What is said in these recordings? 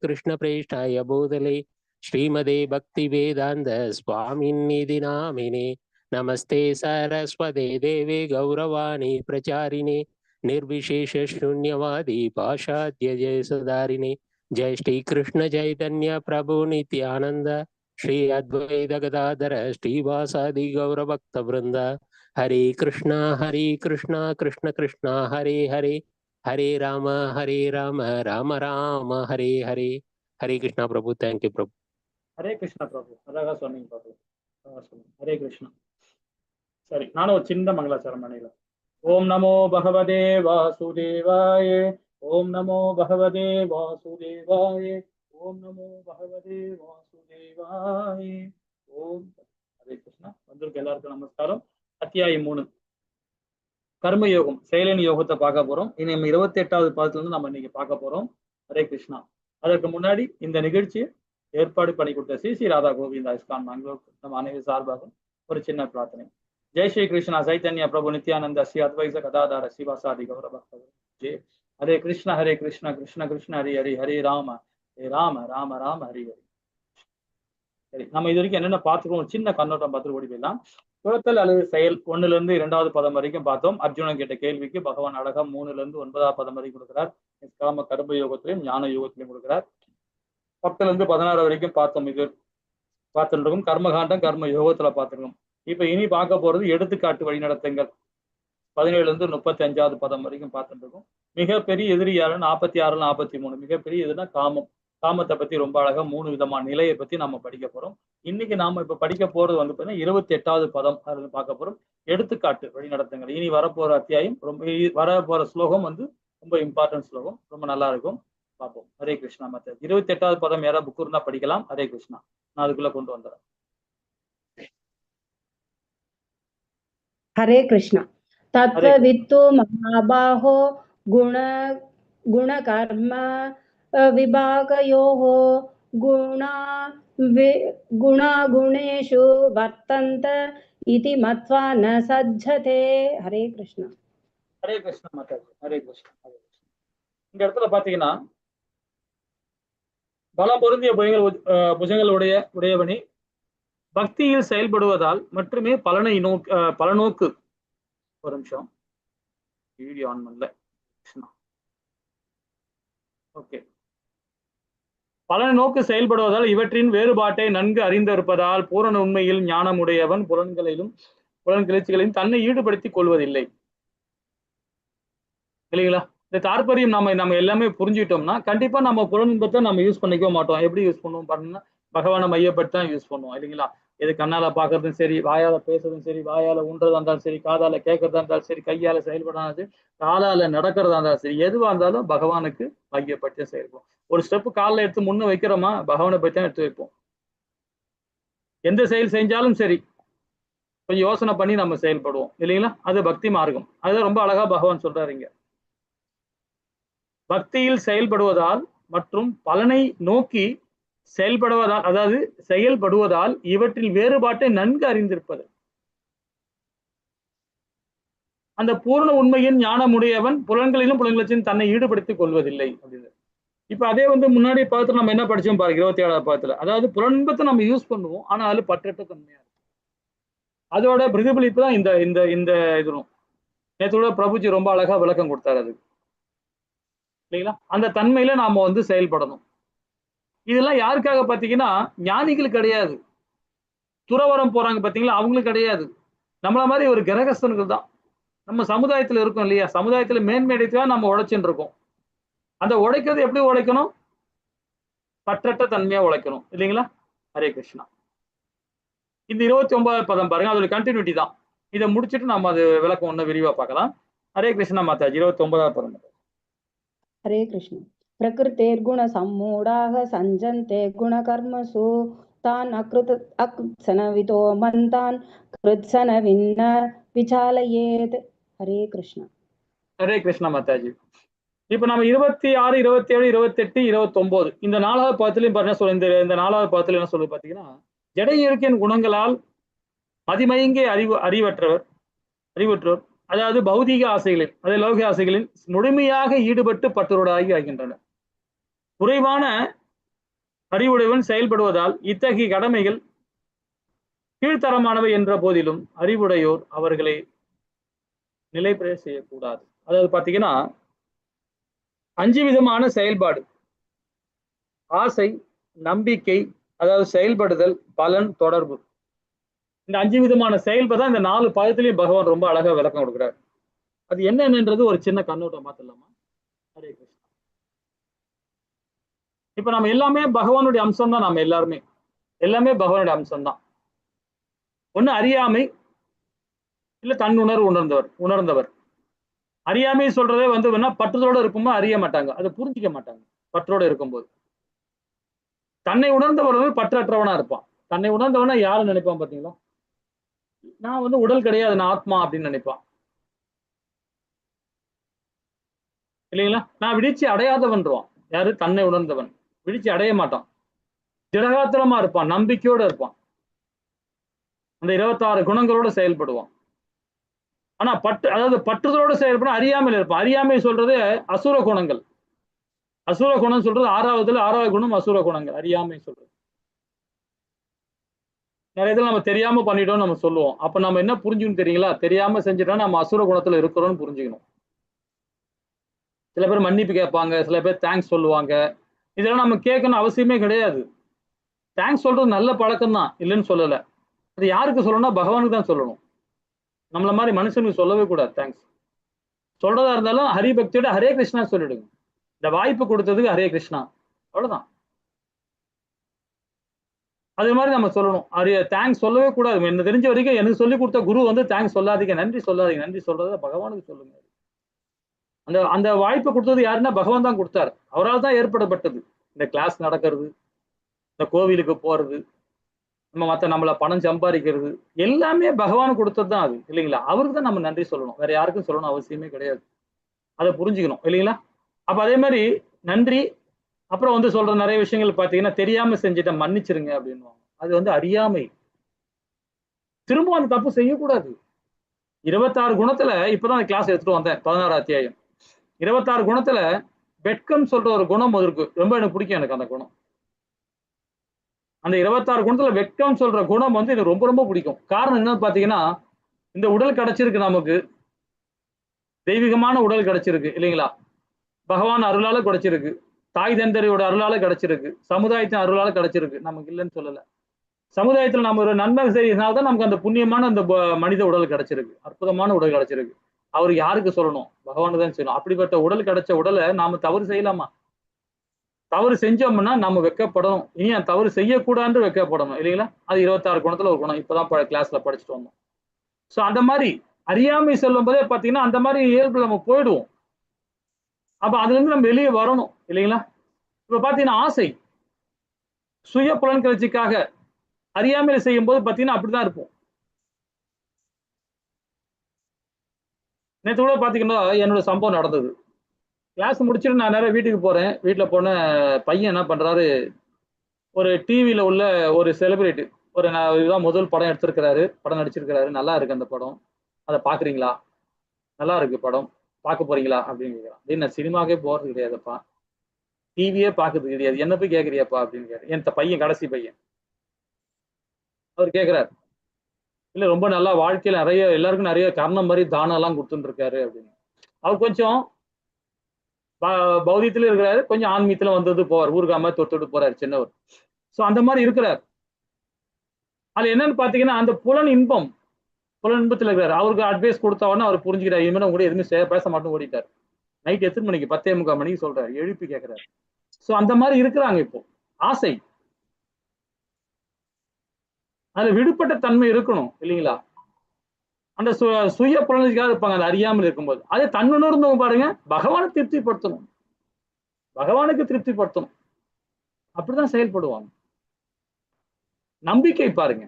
कृष्ण प्रेष्ठाय भूतले श्रीमदे भक्ति वेदांत स्वामिन्निधि नामिने नमस्ते सरस्वते देवे गौरवाणी प्रचारिणे निर्विशेष शून्यवादी पाशाद्य जय सुधारिणे जय श्री कृष्ण चैतन्य प्रभु नित्यानंद श्री अद्वैत गदाधर श्रीवासादि गौरभक्त वृंद हरे कृष्णा कृष्ण कृष्णा हरे हरे हरे राम राम राम हरे हरे हरे कृष्णा प्रभु थैंक यू प्रभु हरे कृष्णा प्रभु அழகா சொன்னீங்க பிரபு हरे कृष्णा சரி நானும் ஒரு சின்ன மங்களாச்சரம் பண்ணிடலாம் ஓம் நமோ பகவதே வாசுதேவாய ஓம் நமோ பகவதே வாசுதேவாய ஓம் நமோ பகவதே வாசுதேவாய ஓம் ஹரே கிருஷ்ணா வந்திருக்க எல்லாருக்கும் நமஸ்காரம் அத்தியாயம் 3 கர்ம யோகம் செயலின் யோகத்தை பார்க்க போறோம் இனி நம்ம 28வது பாதத்துல இருந்து நம்ம இன்னைக்கு பார்க்க போறோம் ஹரே கிருஷ்ணா அதற்கு முன்னாடி இந்த நிகழ்ச்சியை ஏற்பாடு பண்ணி கொடுத்த ஸ்ரீ ராதா கோவிந்தா இஸ்கான் பெங்களூர் நம்ம அனைவரும் சார்பாக ஒரு சின்ன பிரார்த்தனை ஜெய் ஸ்ரீ கிருஷ்ணா சைத்தன்ய பிரபு நித்யானந்த ஸ்ரீ அத்வைத கதாதார சிவாசாதி கௌரபக்தர் ஜெய் ஹரே கிருஷ்ணா கிருஷ்ண கிருஷ்ண ஹரி ஹரி ஹரே ராம ராம ராம ஹரி ஹரி சரி நம்ம இது வரைக்கும் என்னென்ன பார்த்துக்கோம் சின்ன கண்ணோட்டம் பார்த்து ஓடி போயிடலாம் துரத்தல் அல்லது செயல் 1ல இருந்து 2வது பதம் வரைக்கும் பார்த்தோம் அர்ஜுனன் கேட்ட கேள்விக்கு பகவான் அழகா 3ல இருந்து 9வது பதம் வரைக்கும் கொடுக்கிறார் நிஷ்காம கர்ம யோகத்திலையும் ஞான யோகத்திலையும் கொடுக்கிறார் 10ல இருந்து 16 வரைக்கும் பார்த்தோம் இது பார்த்துட்டு இருக்கோம் கர்மகாண்டம் கர்ம யோகத்துல பார்த்துருக்கோம் இப்ப இனி பார்க்க போறது எடுத்துக்காட்டு வழிநடத்துங்கள் 17ல இருந்து 35வது பதம் வரைக்கும் பார்த்துட்டு இருக்கோம் மிகப்பெரிய எதிரியால 46 43 மிகப்பெரிய எதுனா காமத்தை பத்தி ரொம்ப அழகா 3 விதமான நிலையை பத்தி நம்ம படிக்க போறோம் இன்னைக்கு நாம இப்ப படிக்க போறது வந்து பாத்தீங்கன்னா 28வது பதம் அது பார்க்க போறோம் எடுத்துக்காட்டு வழிநடத்துங்கள் இனி வரப்போற அத்தியாயம் வரப்போற ஸ்லோகம் வந்து ரொம்ப இம்பார்ட்டன்ட் ஸ்லோகம் ரொம்ப நல்லா இருக்கும் பார்ப்போம் ஹரே கிருஷ்ணா மத்த 28வது பதம் யாராவது புக் இருந்தா படிக்கலாம் ஹரே கிருஷ்ணா நான் அதுக்குள்ள கொண்டு வந்துடுறேன் हरे कृष्ण तत्त्ववित्तु महाबाहो गुणकर्म विभागयोः गुणेषु वर्तन्त इति मत्वा न सज्जते हरे कृष्ण माता हरे कृष्ण இந்த இடத்துல பாத்தீங்கன்னா பலம் பொருந்திய புஜங்கள் உடையவனி பக்தியில் செயல்படுவதால் மட்டுமே பலநோக்கு ஒரு நிமிஷம் வீடியோ ஆன் பண்ணல ஓகே பலநோக்கு செயல்படுவதால் இவற்றின் வேறுபாட்டை நன்கு அறிந்திருப்பதால் பூரண உண்மையில் ஞானமுடையவன் புலன்கிளர்ச்சிகளையும் தன்னை ஈடுபடுத்திக் கொள்வதில்லை இல்லைங்களா இந்த தாற்பயம் நம்ம எல்லாமே புரிஞ்சுக்கிட்டோம்னா கண்டிப்பா நம்ம புலன்பத்தை நம்ம யூஸ் பண்ணிக்க மாட்டோம் எப்படி யூஸ் பண்ணுவோம் பாருங்கன்னா பகவானை மையப்படுத்தி தான் யூஸ் பண்ணுவோம் இல்லைங்களா இது கண்ணால பாக்குறதும் சரி வாயால பேசுறதும் சரி வாயால உண்றதா இருந்தாலும் சரி காதால கேட்கறதா இருந்தாலும் சரி கையால செயல்படாலும் சரி காலால நடக்கிறதா இருந்தாலும் சரி எதுவா இருந்தாலும் பகவானுக்கு மையப்படுத்தி செயல்படும் ஒரு ஸ்டெப் காலில் எடுத்து முன்ன வைக்கிறோமா பகவானை பற்றி தான் எடுத்து வைப்போம் எந்த செயல் செஞ்சாலும் சரி கொஞ்சம் யோசனை பண்ணி நம்ம செயல்படுவோம் இல்லைங்களா அது பக்தி மார்க்கம் அதுதான் ரொம்ப அழகா பகவான் சொல்றாருங்க பக்தியில் செயல்படுவதால் மற்றும் பலனை நோக்கி செயல்படுவதால் இவற்றில் வேறுபாட்டை நன்கு அறிந்திருப்பது அந்த பூர்ண உண்மையின் ஞானமுடையவன் புலன்களிலும் தன்னை ஈடுபடுத்திக் கொள்வதில்லை அப்படின்னு இப்ப அதே வந்து முன்னாடி பாதத்துல நம்ம என்ன படிச்சோம் பாருங்க 27வது பாதத்துல அதாவது புலன்பத்தை நம்ம யூஸ் பண்ணுவோம் ஆனா அது பற்றற்ற தன்மையா இருக்கும் அதோட பிரதிபலிப்பு தான் இந்த இந்த இந்த இதுவும் நேற்றோட பிரபுஜி ரொம்ப அழகா விளக்கம் கொடுத்தாரு அது இல்லைங்களா அந்த தன்மையில நாம வந்து செயல்படணும் இதெல்லாம் யாருக்காக பாத்தீங்கன்னா ஞானிகள் கிடையாது துறவரம் போறாங்க பாத்தீங்களா அவங்களுக்கு கிடையாது நம்மள மாதிரி ஒரு கிரகஸ்தன்கள் தான் நம்ம சமுதாயத்துல இருக்கோம் இல்லையா சமுதாயத்துல மேன்மேடைத்தான் நம்ம உழைச்சுட்டு இருக்கோம் அந்த உழைக்கிறது எப்படி உழைக்கணும் பற்றற்ற தன்மையா உழைக்கணும் இல்லைங்களா ஹரே கிருஷ்ணா இந்த 29வது பதம் பாருங்க அதோட கண்டினியூட்டி தான் இதை முடிச்சுட்டு நம்ம அது விளக்கம் ஒண்ணு விரிவா பார்க்கலாம் ஹரே கிருஷ்ணா மாதாஜி 29வது பதம் हरे कृष्ण प्रकृतेर्गुण सम्मूढाः सञ्जन्ते गुणकर्मसु तान् अकृत्सनवितो मन्तान् कृत्सनविन्न विचालयेत् हरे कृष्ण माताजी இப்ப நம்ம 26 27 28 29 இந்த 4வது பாதத்திலையும் பாருங்க சொல்ல இந்த 4வது பாதத்துல என்ன சொல்லுது பாத்தீங்கன்னா ஜட இயற்கையின் குணங்களால் அதிமயங்கே அறிவற்றவர் அதாவது பௌதீக ஆசைகளில் அதாவது லௌகிக ஆசைகளில் முழுமையாக ஈடுபட்டு பற்றுவராகி ஆகின்றனர் குறைவான அறிவுடையவன் செயல்படுவதால் இத்தகைய கடமைகள் கீழ்த்தரமானவை என்ற போதிலும் அறிவுடையோர் அவர்களை நிலைபெற செய்யக்கூடாது. அதாவது பாத்தீங்கன்னா 5 விதமான செயல்பாடு: ஆசை, நம்பிக்கை, அதாவது செயல்படுதல், பலன், தொடர்பு. இந்த 5 விதமான செயல்பாடு தான் இந்த 4 பாதத்திலையும் பகவான் ரொம்ப அழகா விளக்கம் கொடுக்கிறார். அது என்னன்றது ஒரு சின்ன கண்ணோட்டம் பார்த்துடலாமா? ஹரே கிருஷ்ணா. இப்ப நம்ம எல்லாமே பகவானுடைய அம்சம் தான். நம்ம எல்லாமே பகவானுடைய அம்சம் தான். ஒண்ணு அறியாமை, இல்ல தன்னுணர்வு உணர்ந்தவர். அறியாமை சொல்றதே பற்றுதலோட இருக்கும்போது அறிய மாட்டாங்க, அதை புரிஞ்சிக்க மாட்டாங்க. பற்றோட இருக்கும்போது தன்னை உணர்ந்தவர் பற்றற்றவனா இருப்பான். தன்னை உணர்ந்தவனா யாரு நினைப்பான் பாத்தீங்களா? நான் உடல் கிடையாது, நான் ஆத்மா அப்படின்னு நினைப்பான் இல்லைங்களா? நான் விழிச்சி அடையாதவன்றான். யாரு? தன்னை உணர்ந்தவன். விழிச்சி அடைய மாட்டான், திடகாத்திரமா இருப்பான், நம்பிக்கையோட இருப்பான், அந்த 26 குணங்களோட செயல்படுவான். ஆனா அதாவது பற்றுதலோட செயல்பட அறியாமையில் இருப்பான். அறியாமை சொல்றது அசுர குணங்கள். அசுர குணம் சொல்றது 6வது குணம் அசுர குணங்கள். அறியாமை சொல்றது நிறைய இதில் நம்ம தெரியாம பண்ணிட்டோம் நம்ம சொல்லுவோம். அப்ப நம்ம என்ன புரிஞ்சுக்கணும் தெரியுங்களா? தெரியாம செஞ்சுட்டோம் நம்ம அசுர குணத்துல இருக்கிறோம்னு புரிஞ்சுக்கணும். சில பேர் மன்னிப்பு கேட்பாங்க, சில பேர் தேங்க்ஸ் சொல்லுவாங்க. இதெல்லாம் நம்ம கேட்கணும் அவசியமே கிடையாது. தேங்க்ஸ் சொல்றது நல்ல பழக்கம் தான், இல்லைன்னு சொல்லல. அது யாருக்கு சொல்லணும்னா பகவானுக்கு தான் சொல்லணும். நம்மள மாதிரி மனுஷனுக்கு சொல்லவே கூடாது. தேங்க்ஸ் சொல்றதா இருந்தாலும் ஹரிபக்தியோட ஹரே கிருஷ்ணா சொல்லிடுங்க. இந்த வாய்ப்பு கொடுத்ததுக்கு ஹரே கிருஷ்ணா, அவ்வளவுதான். அது மாதிரி நம்ம சொல்லணும். தேங்க்ஸ் சொல்லவே கூடாது. என்ன தெரிஞ்ச வரைக்கும் எனக்கு சொல்லி கொடுத்த குரு தேங்க்ஸ் சொல்லாதீங்க, நன்றி சொல்லாதீங்க. நன்றி சொல்றத பகவானுக்கு சொல்லுங்க. அந்த அந்த வாய்ப்பு கொடுத்தது யாருன்னா பகவான் தான் கொடுத்தாரு. அவரால் தான் ஏற்படப்பட்டது இந்த கிளாஸ் நடக்கிறது, இந்த கோவிலுக்கு போறது, நம்மள பணம் சம்பாதிக்கிறது, எல்லாமே பகவான் கொடுத்தது தான் அது, இல்லைங்களா? அவருக்கு தான் நம்ம நன்றி சொல்லணும், வேற யாருக்கும் சொல்லணும் அவசியமே கிடையாது. அதை புரிஞ்சுக்கணும், இல்லைங்களா? அப்ப அதே மாதிரி நன்றி. அப்புறம் சொல்ற நிறைய விஷயங்கள் பாத்தீங்கன்னா, தெரியாம செஞ்சுட்ட மன்னிச்சிருங்க அப்படின்னு. அது அறியாமை. திரும்ப அந்த தப்பு செய்யக்கூடாது. 26 குணத்துல இப்பதான் கிளாஸ் எடுத்துட்டு வந்தேன். 16 அத்தியாயம் 26 குணத்துல வெட்கம் சொல்ற ஒரு குணம் இருக்கு. ரொம்ப எனக்கு பிடிக்கும். எனக்கு அந்த குணம், அந்த 26 குணத்துல வெட்கம் சொல்ற குணம் எனக்கு ரொம்ப ரொம்ப பிடிக்கும். காரணம் என்னன்னு பாத்தீங்கன்னா, இந்த உடல் கிடைச்சிருக்கு, நமக்கு தெய்வீகமான உடல் கிடைச்சிருக்கு, இல்லைங்களா? பகவான் அருளால கிடைச்சிருக்கு, தாய் தந்தரையோட அருளால கிடைச்சிருக்கு, சமுதாயத்தின் அருளால கிடைச்சிருக்கு. நமக்கு இல்லைன்னு சொல்லல. சமுதாயத்துல நம்ம ஒரு நன்மை செய்யறதுனால்தான் நமக்கு அந்த புண்ணியமான அந்த மனித உடல் கிடைச்சிருக்கு, அற்புதமான உடல் கிடைச்சிருக்கு. அவர் யாருக்கு சொல்லணும்? பகவானுக்கு தான் சொல்லணும். அப்படிப்பட்ட உடல் கிடைச்ச உடலை நாம தவறு செய்யலாமா? தவறு செஞ்சோம்னா நம்ம வெக்கப்படணும். இனி தவறு செய்யக்கூடாது வெக்கப்படணும், இல்லைங்களா? அது 26 குணத்துல ஒரு குணம். இப்பதான் கிளாஸ்ல படிச்சுட்டு வந்தோம். சோ அந்த மாதிரி அறியாமை செல்லும் போதே பாத்தீங்கன்னா அந்த மாதிரி இயல்பு நம்ம போயிடுவோம். அப்ப அதுல இருந்து நம்ம வெளியே வரணும், இல்லைங்களா? இப்ப பாத்தீங்கன்னா ஆசை, சுய புலன் கிளர்ச்சிக்காக அறியாமையில செய்யும் போது பாத்தீங்கன்னா அப்படிதான் இருப்போம். நேற்று கூட பாத்தீங்கன்னா என்னோட சம்பவம் நடந்தது. கிளாஸ் முடிச்சுட்டு நான் நேரம் வீட்டுக்கு போறேன். வீட்டுல போன பையன் என்ன பண்றாரு, ஒரு டிவியில உள்ள ஒரு செலிபிரிட்டி, இதுதான் முதல் படம் எடுத்திருக்கிறாரு, படம் நடிச்சிருக்கிறாரு, நல்லா இருக்கு அந்த படம், அதை பாக்குறீங்களா? நல்லா இருக்கு படம், பார்க்க போறீங்களா அப்படின்னு கேட்கிறான். நான் சினிமாவே போறது கிடையாதுப்பா, டிவியே பாக்குறது கிடையாது, என்ன போய் கேட்கறியாப்பா அப்படின்னு கேட்கிறேன். என் பையன், கடைசி பையன், அவர் கேட்கிறாரு, இல்ல ரொம்ப நல்லா வாழ்க்கையில நிறைய எல்லாருக்கும் நிறைய கர்ணம் மாதிரி தானம் எல்லாம் கொடுத்துட்டு இருக்காரு அப்படின்னு. அவர் கொஞ்சம் பௌதியத்துல இருக்கிறாரு, கொஞ்சம் ஆன்மீகத்துல வந்தது போவார், ஊருக்காம தொட்டு போறாரு சின்னவர். சோ அந்த மாதிரி இருக்கிறார். அது என்னன்னு பாத்தீங்கன்னா அந்த புலன் இன்பத்துல இருக்கிறாரு. அவருக்கு அட்வைஸ் கொடுத்த உடனே அவர் புரிஞ்சுக்கிறார், இனிமேல் கூட எதுவுமே பேச மாட்டோம், ஓடிட்டார். நைட் எத்தனை மணிக்கு? 10:45 மணிக்கு சொல்றாரு, எழுப்பி கேட்கிறாரு. சோ அந்த மாதிரி இருக்கிறாங்க. இப்போ ஆசை, அதுல விடுபட்ட தன்மை இருக்கணும், இல்லைங்களா? அந்த சுய புலனுக்காக இருப்பாங்க, அது அறியாமல் இருக்கும்போது. அதே தன்னுணர்ந்தவங்க பாருங்க, பகவானை திருப்திப்படுத்தணும், பகவானுக்கு திருப்திப்படுத்தணும், அப்படிதான் செயல்படுவாங்க. நம்பிக்கை பாருங்க,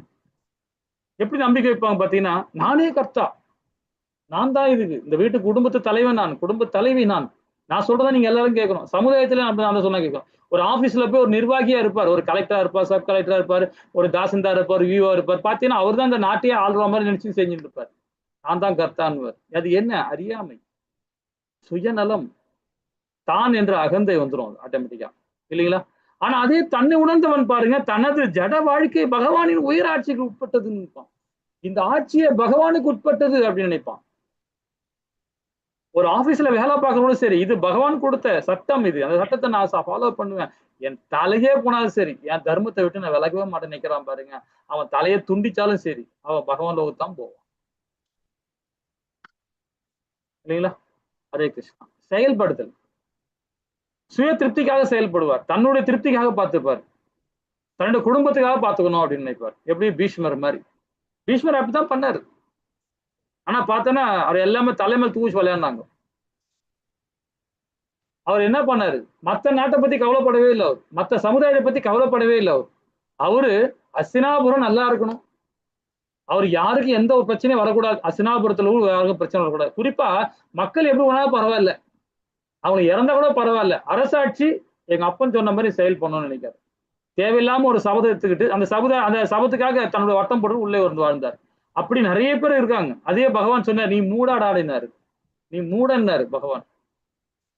எப்படி நம்பிக்கை வைப்பாங்க பாத்தீங்கன்னா, நானே கர்த்தா, நான் தான் இதுக்கு இந்த வீட்டு குடும்பத்து தலைவன், நான் குடும்ப தலைவி, நான் சொல்றதா நீங்க எல்லாரும் கேட்கணும். சமுதாயத்துல நம்ம சொன்னா கேட்கணும். ஒரு ஆபீஸ்ல போய் ஒரு நிர்வாகியா இருப்பார், ஒரு கலெக்டரா இருப்பார், சப் கலெக்டரா இருப்பார், ஒரு தாசில்தார் இருப்பார், விஓ இருப்பார். பாத்தீங்கன்னா அவர் தான் இந்த நாட்டையே ஆள்ற மாதிரி நினைச்சு செஞ்சுட்டு இருப்பார். நான் தான் கர்த்தான்வர். அது என்ன? அறியாமை, சுயநலம், தான் என்ற அகந்தை வந்துடும் ஆட்டோமேட்டிக்கா, இல்லைங்களா? ஆனா அதே தன்னை உணர்ந்தவன் பாருங்க, தனது ஜட வாழ்க்கை பகவானின் உயிர் ஆட்சிக்கு உட்பட்டதுன்னு நினைப்பான். இந்த ஆட்சியை பகவானுக்கு உட்பட்டது அப்படின்னு நினைப்பான். ஒரு ஆபீஸ்ல வேலை பார்க்கறவங்களும் சரி, இது பகவான் கொடுத்த சட்டம், இது அந்த சட்டத்தை நான் ஃபாலோ பண்ணுவேன், என் தலையே போனாலும் சரி, என் தர்மத்தை விட்டு நான் விலகவே மாட்டேன் நிக்கிறான் பாருங்க, அவன் தலையை துண்டிச்சாலும் சரி, அவன் பகவான் லோகத்தான் போவான். இல்லைங்களா? ஹரே கிருஷ்ணா. செயல்படுதல், சுய திருப்திக்காக செயல்படுவார், தன்னுடைய திருப்திக்காக பார்த்துப்பார், தன்னுடைய குடும்பத்துக்காக பார்த்துக்கணும் அப்படின்னு நினைப்பார். எப்படி பீஷ்மர் மாதிரி. பீஷ்மர் அப்படித்தான் பண்ணாரு. ஆனா பார்த்தோன்னா அவர் எல்லாமே தலைமையில் தூசி விளையாடினாங்க. அவர் என்ன பண்ணாரு? மத்த நாட்டை பத்தி கவலைப்படவே இல்லை. அவர் மத்த சமுதாயத்தை பத்தி கவலைப்படவே இல்லை. அவரு அஸ்தினாபுரம் நல்லா இருக்கணும், அவர் யாருக்கு எந்த ஒரு பிரச்சனையும் வரக்கூடாது, அஸ்தினாபுரத்துல யாருக்கும் பிரச்சனை வரக்கூடாது. குறிப்பா மக்கள் எப்படி வேணாலும் பரவாயில்ல, அவங்க இறந்தா கூட பரவாயில்ல, அரசாட்சி எங்க அப்பன் சொன்ன மாதிரி செயல் பண்ணணும்னு நினைக்காரு. தேவையில்லாம ஒரு சபதம் எடுத்துக்கிட்டு அந்த சபத்துக்காக தன்னுடைய வட்டம் போட்டு உள்ளே வந்து வாழ்ந்தார். அப்படி நிறைய பேர் இருக்காங்க. அதே பகவான் சொன்னார், நீ மூடாடாடினாரு, நீ மூடன்னாரு பகவான்.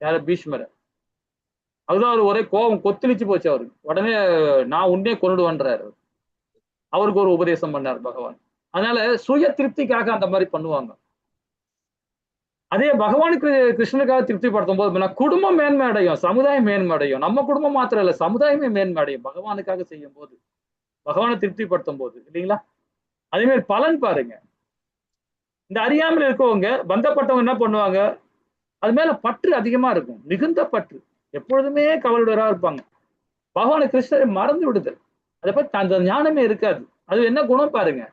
யார? பீஷ்மர். அதுதான் அவர் ஒரே கோபம் கொத்தளிச்சு போச்சு அவருக்கு. உடனே நான் உன்னே கொண்டுடுவேன்றாரு. அவருக்கு ஒரு உபதேசம் பண்ணார் பகவான். அதனால சுய திருப்திக்காக அந்த மாதிரி பண்ணுவாங்க. அதே பகவானுக்கு கிருஷ்ணனுக்காக திருப்திப்படுத்தும் போது குடும்பம் மேன்மை அடையும், சமுதாயம் மேன்மை அடையும். நம்ம குடும்பம் மாத்திரம் இல்ல, சமுதாயமே மேன்மை அடையும் பகவானுக்காக செய்யும் போது, பகவானை திருப்திப்படுத்தும் போது. இல்லைங்களா? அதே மாதிரி பலன் பாருங்க. இந்த அறியாமல் இருக்கவங்க, பந்தப்பட்டவங்க என்ன பண்ணுவாங்க? அது மேல பற்று அதிகமா இருக்கும், மிகுந்த பற்று, எப்பொழுதுமே கவலையுடரா இருப்பாங்க. பகவான கிருஷ்ணரை மறந்து விடுதல், அதை பத்தி அந்த ஞானமே இருக்காது. அது என்ன குணம் பாருங்க?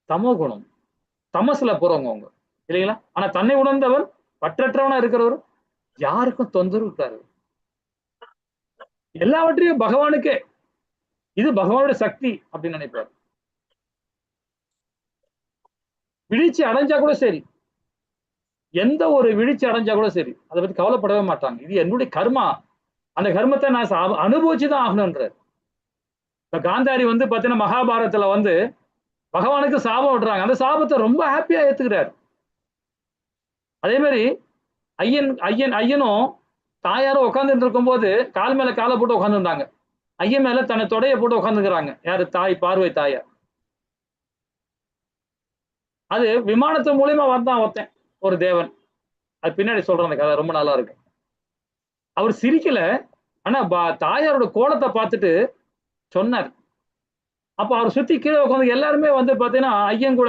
தமோ குணம், தமசுல போறவங்க அவங்க. இல்லைங்களா? ஆனா தன்னை உணர்ந்தவர், பற்றற்றவனா இருக்கிறவர், யாருக்கும் தொந்தரவு இருக்காரு, எல்லாவற்றையும் பகவானுக்கே, இது பகவானுடைய சக்தி அப்படின்னு நினைப்பார். விழிச்சி அடைஞ்சா கூட சரி, எந்த ஒரு விழிச்சி அடைஞ்சா கூட சரி, அதை பத்தி கவலைப்படவே மாட்டாங்க. இது என்னுடைய கர்மா, அந்த கர்மத்தை நான் அனுபவிச்சுதான் ஆகணும்ன்றார். இப்ப காந்தாரி பாத்தீங்கன்னா மகாபாரதத்துல பகவானுக்கு சாபம் விடுறாங்க, அந்த சாபத்தை ரொம்ப ஹாப்பியா ஏத்துக்கிறார். அதே மாதிரி ஐயனும் தாயாரும் உட்கார்ந்துட்டு இருக்கும் போது கால் மேல காலை போட்டு உட்காந்துருந்தாங்க. ஐயன் மேல தன்னை தொடைய போட்டு உட்காந்துக்கிறாங்க. யாரு? தாய் பார்வை தாயார். அது விமானத்து மூலியமா வந்தான் ஒருத்தன், ஒரு தேவன். அது பின்னாடி சொல்றேன், அந்த கதை ரொம்ப நல்லா இருக்கு. அவர் சிரிக்கல, ஆனா தாயாரோட கோலத்தை பார்த்துட்டு சொன்னார். அப்ப அவர் சுத்தி கீழே உட்காந்து எல்லாருமே பாத்தீங்கன்னா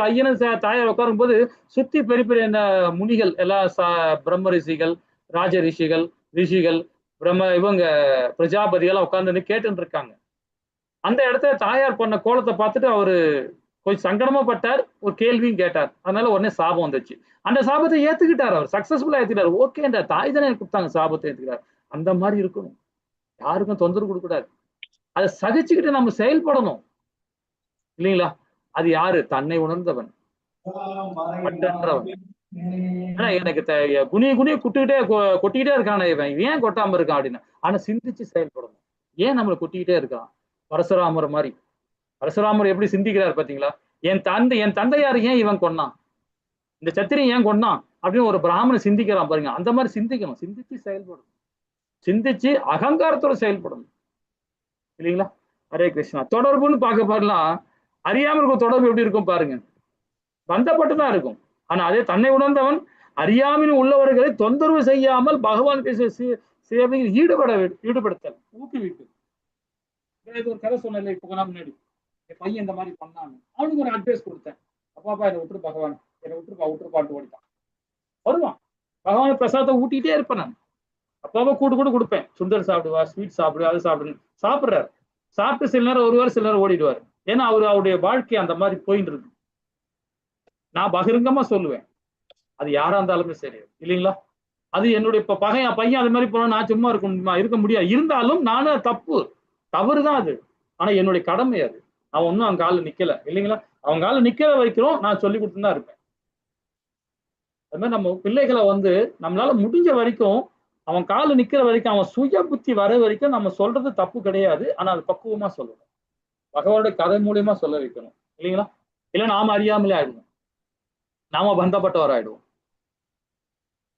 ஐயனும் தாயார் உட்காரும் போது சுத்தி பெரிய பெரிய முனிகள் எல்லாம், பிரம்ம ரிஷிகள், ராஜ ரிஷிகள், இவங்க பிரஜாபதிகள் உட்கார்ந்து கேட்டு இருக்காங்க. அந்த இடத்துல தாயார் பண்ண கோலத்தை பார்த்துட்டு அவரு கொஞ்சம் சங்கடமா பட்டார், ஒரு கேள்வியும் கேட்டார். அதனால உடனே சாபம் வந்துச்சு. அந்த சாபத்தை ஏத்துக்கிட்டார், அவர் சக்சஸ்ஃபுல்லா ஏத்துக்கிட்டார். ஓகேன்ற தாய் தானே கொடுத்தாங்க, சாபத்தை ஏத்துக்கிறார். அந்த மாதிரி இருக்கணும், யாருக்கும் தொந்தரவு கொடுக்க கூடாது, அதை சகிச்சுக்கிட்டு நம்ம செயல்படணும். இல்லைங்களா? அது யாரு? தன்னை உணர்ந்தவன், எனக்கு குனிய கொட்டிக்கிட்டே இருக்கான இவன், ஏன் கொட்டாம இருக்கான் அப்படின்னு. ஆனா சிந்திச்சு செயல்படணும். ஏன் நம்மளை கொட்டிக்கிட்டே இருக்கான்? பரசுராமர் மாதிரி. பரசுராமர் எப்படி சிந்திக்கிறார் பாத்தீங்களா? என் தந்தையார் ஏன் இவன் கொன்னான், இந்த சத்திரியன் ஏன் கொன்னான் அப்படின்னு ஒரு பிராமணன் சிந்திக்கிறான் பாருங்க. அந்த மாதிரி சிந்திக்கணும், சிந்திச்சு செயல்படணும், சிந்திச்சு அகங்காரத்தோட செயல்படணும். இல்லைங்களா? ஹரே கிருஷ்ணா. தொடர்புன்னு பார்க்க பாருலாம், அறியாமல் தொடர்பு எப்படி இருக்கும் பாருங்க, பந்தப்பட்டுதான் இருக்கும். ஆனா அதே தன்னை உணர்ந்தவன் அறியாமல் உள்ளவர்களை தொந்தரவு செய்யாமல் பகவான் சேவையில் ஈடுபடுத்தல், ஊக்குவிக்கும். ஒரு கதை சொன்ன இப்போ முன்னாடி, என் பையன் இந்த மாதிரி பண்ணாங்க, அவனுக்கு ஒரு அட்வைஸ் கொடுத்தேன். அப்பாப்பா என்னை விட்டுரு பகவான், என்னை விட்டுருப்பாட்டு ஓடிட்டான். வருவான், பகவான் பிரசாதத்தை ஊட்டிகிட்டே இருப்பேன் நான். அப்பாவை கூட்டு கொடுப்பேன், சுண்டல் சாப்பிடுவா, ஸ்வீட் சாப்பிடு, அது சாப்பிடுன்னு சாப்பிட்றாரு. சாப்பிட்டு சில நேரம் வருவார், சில நேரம் ஓடிடுவார். ஏன்னா அவருடைய வாழ்க்கை அந்த மாதிரி போயிட்டு இருக்கு. நான் பகிரங்கமா சொல்லுவேன், அது யாரா இருந்தாலுமே சரி. இல்லைங்களா? அது என்னுடைய பையன் அது மாதிரி போனா நான் சும்மா இருக்க முடியாது. இருந்தாலும் நானும் தவறுதான் அது. ஆனா என்னுடைய கடமை அது. அவன் ஒன்னும் அவங்க காலில் நிக்கல. இல்லைங்களா? அவங்க காலில் நிக்கிற வைக்கிறோம், நான் சொல்லி கொடுத்து தான் இருப்பேன். அது மாதிரி நம்ம பிள்ளைகளை நம்மளால முடிஞ்ச வரைக்கும், அவன் காலில் நிக்கிற வரைக்கும், அவன் சுய புத்தி வர வரைக்கும் நம்ம சொல்றது தப்பு கிடையாது. ஆனா அது பக்குவமா சொல்லணும், பகவானுடைய கதை மூலியமா சொல்ல வைக்கணும். இல்லைங்களா? இல்ல நாம அறியாமலே ஆயிடுவோம், நாம பந்தப்பட்டவர் ஆயிடுவோம்.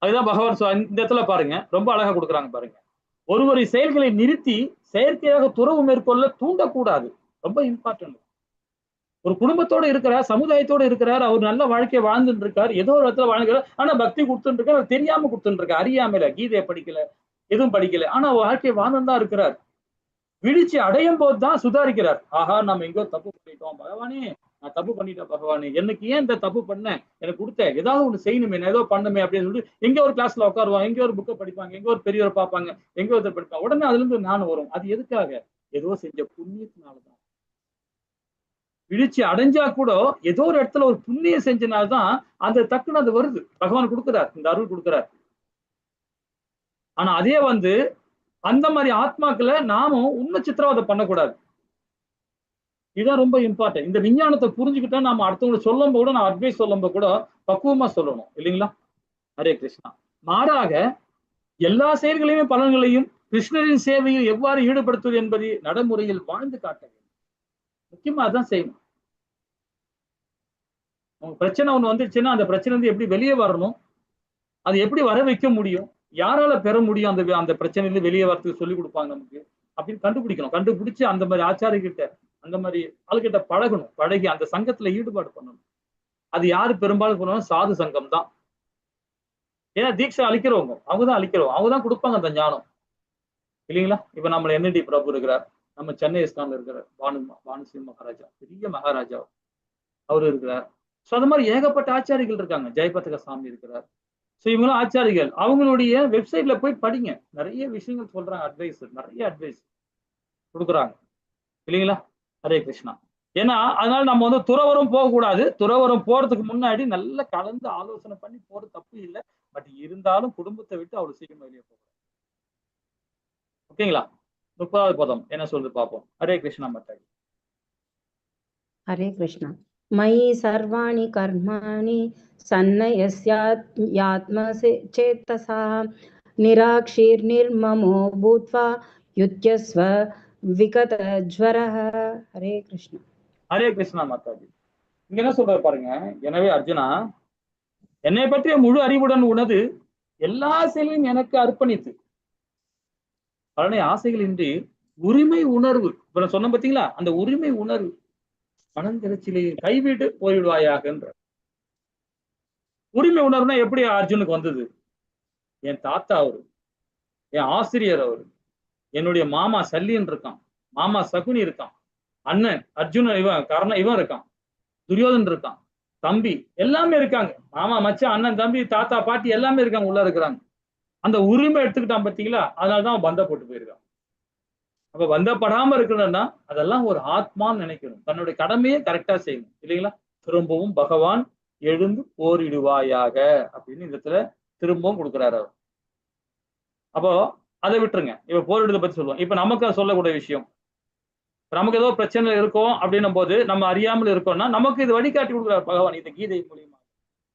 அதுதான் பகவான் இந்த இடத்துல பாருங்க ரொம்ப அழகா கொடுக்குறாங்க பாருங்க. ஒருவரை செயல்களை நிறுத்தி செயற்கையாக துறவு மேற்கொள்ள தூண்டக்கூடாது. ரொம்ப இம்பார்ட்டன்ட். ஒரு குடும்பத்தோட இருக்கிறார், சமுதாயத்தோட இருக்கிறார், அவர் நல்ல வாழ்க்கையை வாழ்ந்துட்டு இருக்கார், ஏதோ ஒரு இடத்துல வாழ்கிறார், ஆனா பக்தி கொடுத்துட்டு இருக்கார், அவர் தெரியாம கொடுத்துட்டு இருக்கார், அறியாமல, கீதையை படிக்கல, எதுவும் படிக்கல, ஆனா வாழ்க்கையை வாழ்ந்துதான் இருக்கிறார். வீழ்ச்சி அடையும் போதுதான் சுதாரிக்கிறார். ஆஹா, நம்ம எங்கோ தப்பு பண்ணிட்டோம் பகவானே, நான் தப்பு பண்ணிட்டேன் பகவானே, எனக்கு ஏன் இந்த தப்பு பண்ணேன், எனக்கு கொடுத்த ஏதாவது ஒண்ணு செய்யணுமே, நான் ஏதோ பண்ணுமே அப்படின்னு சொல்லிட்டு எங்க ஒரு கிளாஸ்ல உட்காருவாங்க, எங்க ஒரு புக்கை படிப்பாங்க, எங்க ஒரு பெரியவரை பார்ப்பாங்க, எங்க ஒருத்தர் படிப்பாங்க, உடனே அதுல இருந்து ஞானம் வரும். அது எதுக்காக? ஏதோ செஞ்ச புண்ணியத்தினாலதான். வீழ்ச்சி அடைஞ்சா கூட ஏதோ ஒரு இடத்துல ஒரு புண்ணியம் செஞ்சனால்தான் அந்த டக்குன்னு அது வருது. பகவான் கொடுக்கிறார், இந்த அருள் கொடுக்கிறார். ஆனா அதே அந்த மாதிரி ஆத்மாக்களை நாமும் உண்மை சித்திரவதை பண்ணக்கூடாது. இதுதான் ரொம்ப இம்பார்ட்டன்ட். இந்த விஞ்ஞானத்தை புரிஞ்சுக்கிட்டா நாம அடுத்தவங்களுக்கு சொல்லும் போது, நான் அட்வைஸ் சொல்லும் போது கூட பக்குவமா சொல்லணும், இல்லைங்களா? ஹரே கிருஷ்ணா. மாறாக எல்லா செயல்களையும் பலன்களையும் கிருஷ்ணரின் சேவையில் எவ்வாறு ஈடுபடுத்துவது என்பதை நடைமுறையில் வாழ்ந்து காட்ட வேண்டும். முக்கியமா அதான் செய்யணும். உங்க பிரச்சனை ஒண்ணு வந்துருச்சுன்னா அந்த பிரச்சனை வந்து எப்படி வெளியே வரணும், அது எப்படி வர வைக்க முடியும், யாரால பெற முடியும், அந்த பிரச்சனையில வெளியே வரதுக்கு சொல்லி கொடுப்பாங்க நமக்கு அப்படின்னு கண்டுபிடிக்கணும். கண்டுபிடிச்சு அந்த மாதிரி ஆச்சாரியர்கிட்ட, அந்த மாதிரி ஆளுகிட்ட பழகணும். பழகி அந்த சங்கத்துல ஈடுபாடு பண்ணணும். அது யாரு பெரும்பாலும் பண்ணுவாங்க? சாது சங்கம் தான். ஏன்னா தீட்சை அளிக்கிறவங்க அவங்கதான் அளிக்கிறவங்க, அவங்கதான் கொடுப்பாங்க அந்த ஞானம், இல்லைங்களா? இப்ப நம்ம NND பிரபு இருக்கிறார், நம்ம சென்னை இஸ்கான்ல இருக்கிறார் பானுசிங் மகாராஜா, பெரிய மகாராஜா அவரு இருக்கிறார். சோ அது மாதிரி ஏகப்பட்ட ஆச்சாரிகள் இருக்காங்க. ஜெயபத்க சாமி இருக்கிறார். சோ இவங்களும் ஆச்சாரிகள். அவங்களுடைய வெப்சைட்ல போய் படிங்க, நிறைய விஷயங்கள் சொல்றாங்க, அட்வைஸ், நிறைய அட்வைஸ் கொடுக்குறாங்க, இல்லைங்களா? ஹரே கிருஷ்ணா. ஏன்னா அதனால நம்ம துறவரம் போகக்கூடாது. துறவரம் போறதுக்கு முன்னாடி நல்லா கலந்து ஆலோசனை பண்ணி போறது தப்பு இல்லை. பட் இருந்தாலும் குடும்பத்தை விட்டு அவ்வளவு சீக்கிரம் வெளியே போகக்கூடாது. ஓகேங்களா? 30வது பதம் என்ன சொல்றது பார்ப்போம். ஹரே கிருஷ்ணா மாதாஜி. ஹரே கிருஷ்ணா. மயி சர்வாணி கர்மாணி சன்னயஸ்யாத்ம சேதசா நிராக்ஷீர் நிர்மமோ பூத்வா யுத்யஸ்வ விகத ஜ்வரஹ. ஹரே கிருஷ்ணா. ஹரே கிருஷ்ணா மாதாஜி. இங்க என்ன சொல்றாரு பாருங்க. எனவே அர்ஜுனா, என்னை பற்றிய முழு அறிவுடன் உனது எல்லா செயலையும் எனக்கு அர்ப்பணித்து பலனை ஆசைகளின்றி உரிமை உணர்வு, இப்ப நான் சொன்ன பாத்தீங்களா, அந்த உரிமை உணர்வு மனந்திரச்சிலே கைவிட்டு போய்விடுவாயாக என்ற உரிமை உணர்வுனா எப்படி அர்ஜுனுக்கு வந்தது? என் தாத்தா அவரு, என் ஆசிரியர் அவரு, என்னுடைய மாமா சல்லியன் இருக்கான், மாமா சகுனி இருக்கான், அண்ணன் அர்ஜுனன் இவன் இருக்கான், துரியோதன் இருக்கான், தம்பி எல்லாமே இருக்காங்க, மாமா மச்சான் அண்ணன் தம்பி தாத்தா பாட்டி எல்லாமே இருக்காங்க, உள்ள இருக்கிறாங்க. அந்த உரிமை எடுத்துக்கிட்டான் பாத்தீங்களா, அதனாலதான் அவன் பந்த போட்டு போயிருக்கான். அப்ப பந்தப்படாம இருக்கணும்னா அதெல்லாம் ஒரு ஆத்மான்னு நினைக்கணும், தன்னுடைய கடமையை கரெக்டா செய்யணும், இல்லைங்களா? திரும்பவும் பகவான் எழுந்து போரிடுவாயாக அப்படின்னு இந்த இடத்துல திரும்பவும் கொடுக்குறாரு அவர். அப்போ அதை விட்டுருங்க, இப்ப போரிடுறதை பத்தி சொல்லுவோம். இப்ப நமக்கு சொல்லக்கூடிய விஷயம், நமக்கு ஏதோ பிரச்சனை இருக்கும் அப்படின்னும் போது நம்ம அறியாமல் இருக்கோம்னா நமக்கு இது வழிகாட்டி கொடுக்குறாரு பகவான். இந்த கீதை மூலியமா,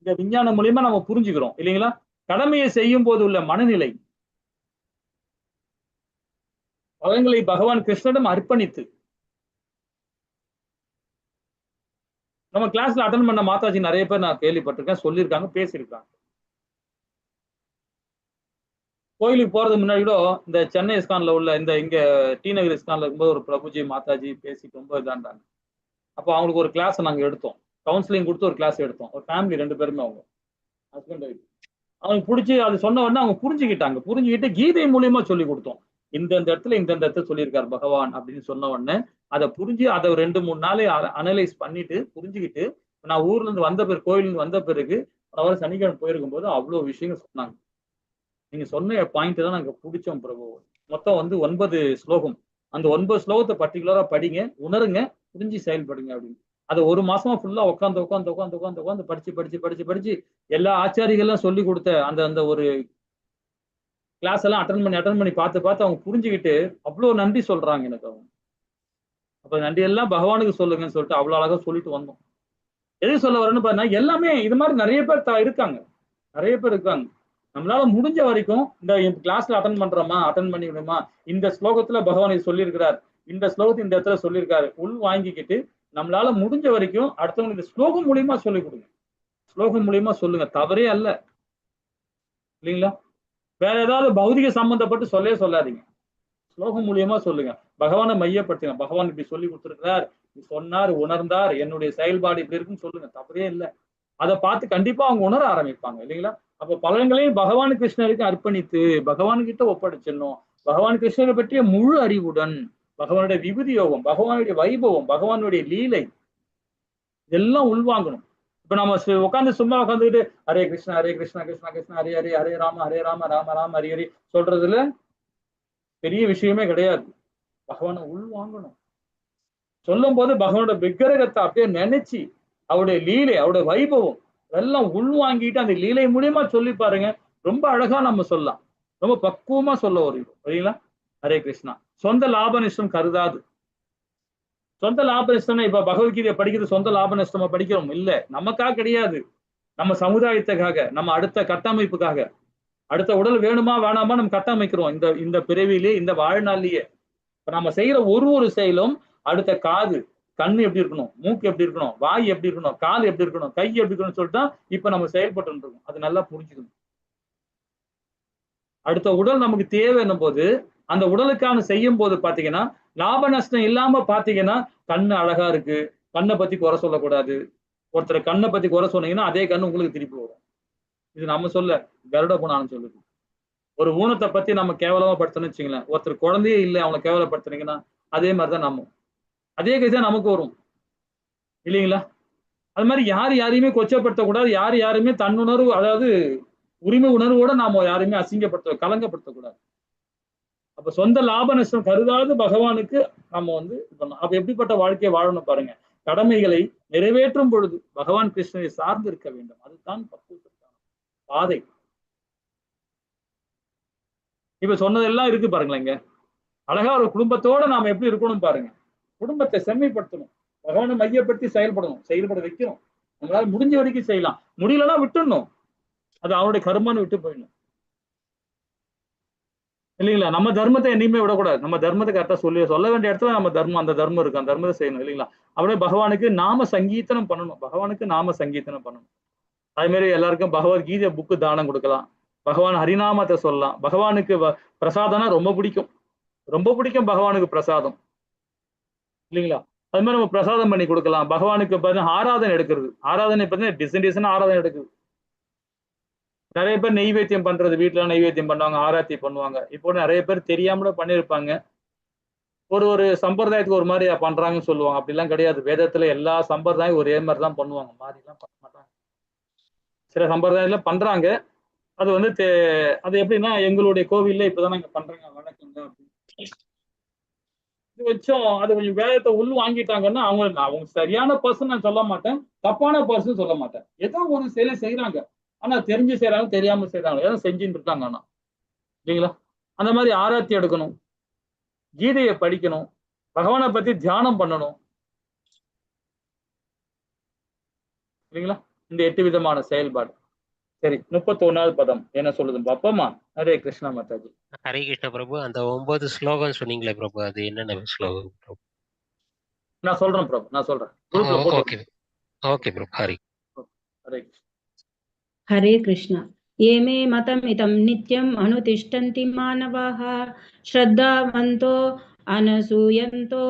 இந்த விஞ்ஞானம் மூலியமா நம்ம புரிஞ்சுக்கிறோம், இல்லைங்களா? கடமையை செய்யும் போது உள்ள மனநிலை, பலன்களை பகவான் கிருஷ்ணனிடம் அர்ப்பணித்து. நம்ம கிளாஸ்ல அட்டன் பண்ண மாதாஜி நிறைய பேர் நான் கேள்விப்பட்டிருக்கேன், சொல்லியிருக்காங்க, பேசியிருக்காங்க. கோயிலுக்கு போறதுக்கு முன்னாடி கூட இந்த சென்னை இஸ்கான்ல உள்ள இங்க டி நகர் இஸ்கான்ல இருக்கும்போது ஒரு பிரபுஜி மாதாஜி பேசி ரொம்ப இதாண்டாங்க. அப்போ அவங்களுக்கு ஒரு கிளாஸ் நாங்க எடுத்தோம், கவுன்சிலிங் கொடுத்து ஒரு கிளாஸ் எடுத்தோம். ஒரு ஃபேமிலி 2 பேருமே, அவங்க ஹஸ்பண்ட் ஒய்ஃப். அவங்களுக்கு பிடிச்சி அது சொன்ன உடனே அவங்க புரிஞ்சுக்கிட்டாங்க. புரிஞ்சுக்கிட்டு கீதை மூலியமா சொல்லி கொடுத்தோம். இந்த இடத்துல சொல்லியிருக்காரு பகவான் அப்படின்னு சொன்ன உடனே அதை புரிஞ்சு அதை 2-3 நாளை அனலைஸ் பண்ணிட்டு புரிஞ்சுக்கிட்டு, நான் ஊர்ல இருந்து வந்த பிறகு, கோயில இருந்து வந்த பிறகு அவர் சனிக்கிழமை போயிருக்கும் போது அவ்வளவு விஷயங்கள் சொன்னாங்க. நீங்க சொன்ன பாயிண்ட் தான் நாங்க பிடிச்சோம் பிரபு. மொத்தம் 9 ஸ்லோகம். அந்த 9 ஸ்லோகத்தை பர்டிகுலரா படிங்க, உணருங்க, புரிஞ்சு செயல்படுங்க அப்படின்னு. அதை 1 மாசமா ஃபுல்லா உட்காந்து படிச்சு எல்லா ஆச்சாரிகள்லாம் சொல்லி கொடுத்த அந்த ஒரு கிளாஸ் எல்லாம் அட்டன் பண்ணி பார்த்து அவங்க புரிஞ்சுக்கிட்டு அவ்வளவு நன்றி சொல்றாங்க எனக்கு அவங்க. அப்ப நன்றி எல்லாம் பகவானுக்கு சொல்லுங்கன்னு சொல்லிட்டு அவ்வளவு அழகா சொல்லிட்டு வந்தோம். எது சொல்ல வரேன்னு பாத்தீங்கன்னா, எல்லாமே இது மாதிரி நிறைய பேர் இருக்காங்க, நிறைய பேர் இருக்காங்க. நம்மளால முடிஞ்ச வரைக்கும் இந்த கிளாஸ்ல அட்டன் பண்ணிக்கணுமா, இந்த ஸ்லோகத்துல பகவான் இது சொல்லியிருக்கிறார், இந்த ஸ்லோகத்தை இந்த இடத்துல சொல்லியிருக்காரு, உள் வாங்கிக்கிட்டு நம்மளால முடிஞ்ச வரைக்கும் அடுத்தவங்க இந்த ஸ்லோகம் மூலியமா சொல்லிக் கொடுங்க. ஸ்லோகம் மூலியமா சொல்லுங்க, தவறே அல்ல, இல்லைங்களா? வேற ஏதாவது பௌதிக சம்பந்தப்பட்டு சொல்லாதீங்க. ஸ்லோகம் மூலியமா சொல்லுங்க. பகவானை மையப்படுத்துங்க. பகவான் இப்படி சொல்லி கொடுத்திருக்கிறார், சொன்னார், உணர்ந்தார், என்னுடைய செயல்பாடு இப்படி இருக்குன்னு சொல்லுங்க. தப்பே இல்லை. அதை பார்த்து கண்டிப்பா அவங்க உணர ஆரம்பிப்பாங்க இல்லைங்களா? அப்ப பலன்களையும் பகவான் கிருஷ்ணருக்கு அர்ப்பணித்து பகவான் கிட்ட ஒப்படைச்சிடணும். பகவான் கிருஷ்ணரை பற்றிய முழு அறிவுடன் பகவானுடைய விபூதி யோகம், பகவானுடைய வைபவம், பகவானுடைய லீலை இதெல்லாம் உள்வாங்கணும். இப்ப நம்ம உட்காந்து சும்மா உட்காந்துக்கிட்டு ஹரே கிருஷ்ணா கிருஷ்ணா கிருஷ்ணா ஹரே ஹரே, ஹரே ராம ராம ராம ஹரி ஹரி சொல்றதுல பெரிய விஷயமே கிடையாது. பகவானை உள்வாங்கணும். சொல்லும் போது பகவானோட விக்கிரகத்தை அப்படியே நினைச்சு அவருடைய லீலை, அவருடைய வைபவம் எல்லாம் உள்வாங்கிட்டு அந்த லீலை மூலியமா சொல்லி பாருங்க. ரொம்ப அழகா நம்ம சொல்லலாம். ரொம்ப பக்குவமா சொல்ல வரும். சரிங்களா? ஹரே கிருஷ்ணா. சொந்த லாப நஷ்டம் கருதாது. சொந்த லாப நஷ்டம் இப்ப பகவத்கீதையை படிக்கிறது சொந்த லாப நஷ்டமா படிக்கிறோம் இல்ல, நமக்காக கிடையாது. நம்ம சமுதாயத்துக்காக, நம்ம அடுத்த கட்டமைப்புக்காக. அடுத்த உடல் வேணுமா வேணாமா நம்ம கட்டமைக்கிறோம் இந்த பிறவிலேயே, இந்த வாழ்நாள்லயே. இப்ப நம்ம செய்யற ஒரு செயலும் அடுத்த காது, கண்ணு எப்படி இருக்கணும், மூக்கு எப்படி இருக்கணும், வாய் எப்படி இருக்கணும், கால் எப்படி இருக்கணும், கை எப்படி இருக்கணும்னு சொல்லிட்டா இப்ப நம்ம செயல்பட்டு இருக்கோம். அது நல்லா புரிஞ்சுக்கணும். அடுத்த உடல் நமக்கு தேவைன்னும் போது அந்த உடலுக்கான செய்யும் போது பாத்தீங்கன்னா லாப நஷ்டம் இல்லாம பாத்தீங்கன்னா கண்ணு அழகா இருக்கு, கண்ணை பத்தி குறை சொல்லக்கூடாது. ஒருத்தர் கண்ணை பத்தி குறை சொன்னீங்கன்னா அதே கண்ணு உங்களுக்கு திருப்பி வரும். இது நம்ம சொல்ல, கருட புராணம் சொல்லுது. ஒரு ஊனத்தை பத்தி நம்ம கேவலமா படுத்தணும்னு வச்சுங்களேன், ஒருத்தர் குழந்தையே இல்லை அவனை கேவலப்படுத்துனீங்கன்னா அதே மாதிரிதான் நம்ம, அதே கைதான் நமக்கு வரும் இல்லைங்களா? அது மாதிரி யாரையுமே கொச்சப்படுத்தக்கூடாது, யாருமே தன்னுணர்வு, அதாவது உரிமை உணர்வோட நாம யாருமே கலங்கப்படுத்தக்கூடாது. அப்ப சொந்த லாப நஷ்டம் கருதாது பகவானுக்கு நம்ம அப்ப எப்படிப்பட்ட வாழ்க்கையை வாழணும் பாருங்க. கடமைகளை நிறைவேற்றும் பொழுது பகவான் கிருஷ்ணரை சார்ந்து இருக்க வேண்டும். அதுதான் பக்குவத்திற்கான பாதை. இப்ப சொன்னதெல்லாம் இருக்கு பாருங்களேன். இங்க அழகா ஒரு குடும்பத்தோட நாம எப்படி இருக்கணும் பாருங்க. குடும்பத்தை செம்மைப்படுத்தணும், பகவானை மையப்படுத்தி செயல்பட வைக்கணும். நம்மளால முடிஞ்ச வரைக்கும் செய்யலாம், முடியலன்னா விட்டுடணும். அது அவனுடைய கர்மான்னு விட்டு போயிடணும் இல்லைங்களா? நம்ம தர்மத்தை என்னையுமே விடக்கூடாது. நம்ம தர்மத்தை கரெக்டா சொல்ல வேண்டிய இடத்துல நம்ம அந்த தர்மம் இருக்கு, அந்த தர்மத்தை செய்யணும் இல்லைங்களா? அப்படியே பகவானுக்கு நாம சங்கீர்த்தனம் பண்ணணும். அதே மாதிரி எல்லாருக்கும் பகவத்கீதை புக்கு தானம் கொடுக்கலாம், பகவான் ஹரிநாமத்தை சொல்லலாம். பகவானுக்கு பிரசாதம்னா ரொம்ப பிடிக்கும் பகவானுக்கு பிரசாதம் இல்லைங்களா? அது மாதிரி நம்ம பிரசாதம் பண்ணி கொடுக்கலாம். பகவானுக்கு பார்த்தீங்கன்னா ஆராதனை எடுக்கிறது, ஆராதனை பார்த்தீங்கன்னா டிசன்டேஷன் ஆராதனை எடுக்குது. நிறைய பேர் நெய்வேத்தியம் பண்றது, வீட்டுல நெய்வேத்தியம் பண்ணுவாங்க, ஆராத்தி பண்ணுவாங்க. இப்போ நிறைய பேர் தெரியாமல பண்ணியிருப்பாங்க. ஒரு சம்பிரதாயத்துக்கு ஒரு மாதிரி பண்றாங்கன்னு சொல்லுவாங்க. அப்படிலாம் கிடையாது. வேதத்துல எல்லா சம்பிரதாயம் ஒரே மாதிரி தான் பண்ணுவாங்க, மாதிரிலாம் பண்ண மாட்டாங்க. சில சம்பிரதாயத்துல பண்றாங்க. அது அது எப்படின்னா எங்களுடைய கோவில்ல இப்பதான் இங்க பண்றாங்க வணக்கங்க அப்படின்னு இது வச்சோம். அது கொஞ்சம் வேதத்தை உள் வாங்கிட்டாங்கன்னா அவங்க சரியான பர்சன் நான் சொல்ல மாட்டேன், தப்பான பர்சன் சொல்ல மாட்டேன். ஏதோ ஒரு செயலை செய்யறாங்க, ஆனா தெரிஞ்சு செய்யறாங்க தெரியாம செய்யறாங்க, ஏதோ செஞ்சுட்டு இருக்காங்க. ஆனா இல்லைங்களா? அந்த மாதிரி ஆராய்ச்சி எடுக்கணும், கீதையை படிக்கணும், பகவானை பத்தி தியானம் பண்ணணும் இல்லைங்களா? இந்த 8 விதமான செயல்பாடு. சரி, 31வது பதம் என்ன சொல்லுது பாப்போமா? ஹரே கிருஷ்ணா மாதாஜி. ஹரே கிருஷ்ண பிரபு. அந்த 9 ஸ்லோகம் சொன்னீங்களே பிரபு, அது என்னென்ன ஸ்லோகம் பிரபு? நான் சொல்றேன் பிரபு, நான் சொல்றேன். ஓகே பிரபு. ஹரே கிருஷ்ணா. हरे कृष्ण। ये मे मतमिदं नित्यम् अनुतिष्ठन्ति मानवाः श्रद्धावन्तो अनसूयन्तो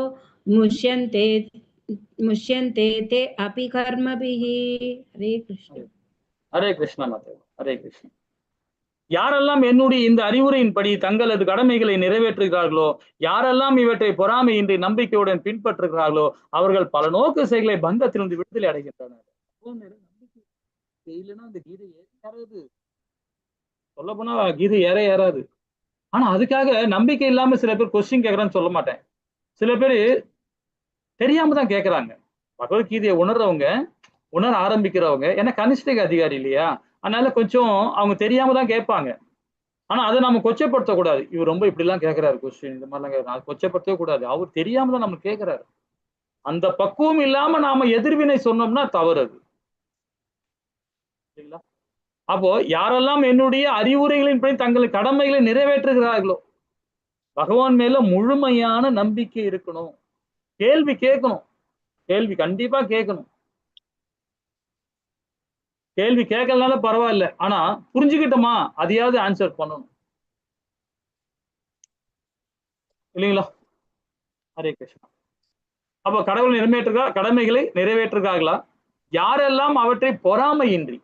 मुष्यन्ते ते अपि कर्मभिः। हरे कृष्ण. ஹரே கிருஷ்ணா மாதாஜி. ஹரே கிருஷ்ணா. யாரெல்லாம் என்னுடைய இந்த அறிவுரையின்படி தங்களது கடமைகளை நிறைவேற்றுகிறார்களோ, யாரெல்லாம் இவற்றை பொறாமையின்றி நம்பிக்கையுடன் பின்பற்றுகிறார்களோ அவர்கள் பல நோக்கு செயல்களை பந்தத்திலிருந்து விடுதலை அடைகின்றனர். இல்லைன்னா இந்த கீதை ஏறாது, சொல்ல போனா கீதை ஏறாது. ஆனா அதுக்காக நம்பிக்கை இல்லாம சில பேர் கொஸ்டின் கேட்கறான்னு சொல்ல மாட்டேன். சில பேர் தெரியாம தான் கேட்கறாங்க. பகவத்கீதையை உணர ஆரம்பிக்கிறவங்க, ஏன்னா கனிஷ்டிக அதிகாரி இல்லையா, அதனால கொஞ்சம் அவங்க தெரியாம தான் கேட்பாங்க. ஆனா அதை நம்ம கொச்சப்படுத்தக்கூடாது. இவர் ரொம்ப இப்படி எல்லாம் கேட்கிறாரு கொஸ்டின், இந்த மாதிரிலாம் கேட்கறாரு, கொச்சப்படுத்தவே கூடாது. அவர் தெரியாம தான் நம்ம கேட்கிறாரு. அந்த பக்குவம் இல்லாம நாம எதிர்வினை சொன்னோம்னா தவறு அது. அப்போ யாரெல்லாம் என்னுடைய அறிவுரைகளின்படி தங்கள் கடமைகளை நிறைவேற்றுகிறார்களோ, பகவான் மேல முழுமையான நம்பிக்கை இருக்கணும். கேள்வி கேட்கணும், கேள்வி கண்டிப்பா கேட்கணும். கேள்வி கேட்கலனால பரவாயில்ல, ஆனா புரிஞ்சுக்கிட்டோமா அதையாவது ஆன்சர் பண்ணணும். இல்லைங்களா? ஹரே கிருஷ்ணா. அப்ப கடவுள் கடமைகளை நிறைவேற்றுகிறார்களா? யாரெல்லாம் அவற்றை பொறாமையின்றி,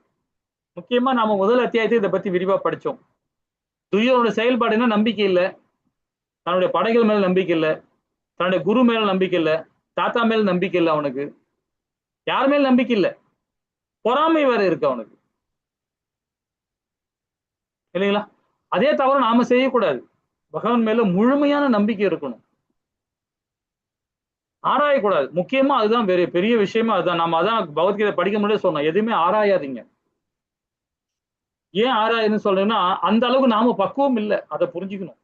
முக்கியமா நாம முதல் அத்தியாயத்தை இதை பத்தி விரிவா படிச்சோம். துரியோதனோட செயல்பாடு என்ன? நம்பிக்கை இல்ல, தன்னுடைய படைகள் மேல நம்பிக்கை இல்ல, தன்னுடைய குரு மேல நம்பிக்கை இல்ல, தாத்தா மேல நம்பிக்கை இல்ல, அவனுக்கு யார் மேல நம்பிக்கை இல்ல, பொறாமை வேற இருக்கு அவனுக்கு, இல்லைங்களா? அதே தவிர நாம செய்யக்கூடாது. பகவான் மேல முழுமையான நம்பிக்கை இருக்கணும், ஆராயக்கூடாது. முக்கியமா அதுதான் பெரிய விஷயமா அதுதான். நம்ம அதான் பகவத்கீதை படிக்க முடியாது சொன்னோம், எதுவுமே ஆராயாதீங்க. ஏன் ஆராயுன்னு சொல்றேன்னா, அந்த அளவுக்கு நாம பக்குவம் இல்லை, அதை புரிஞ்சுக்கணும்.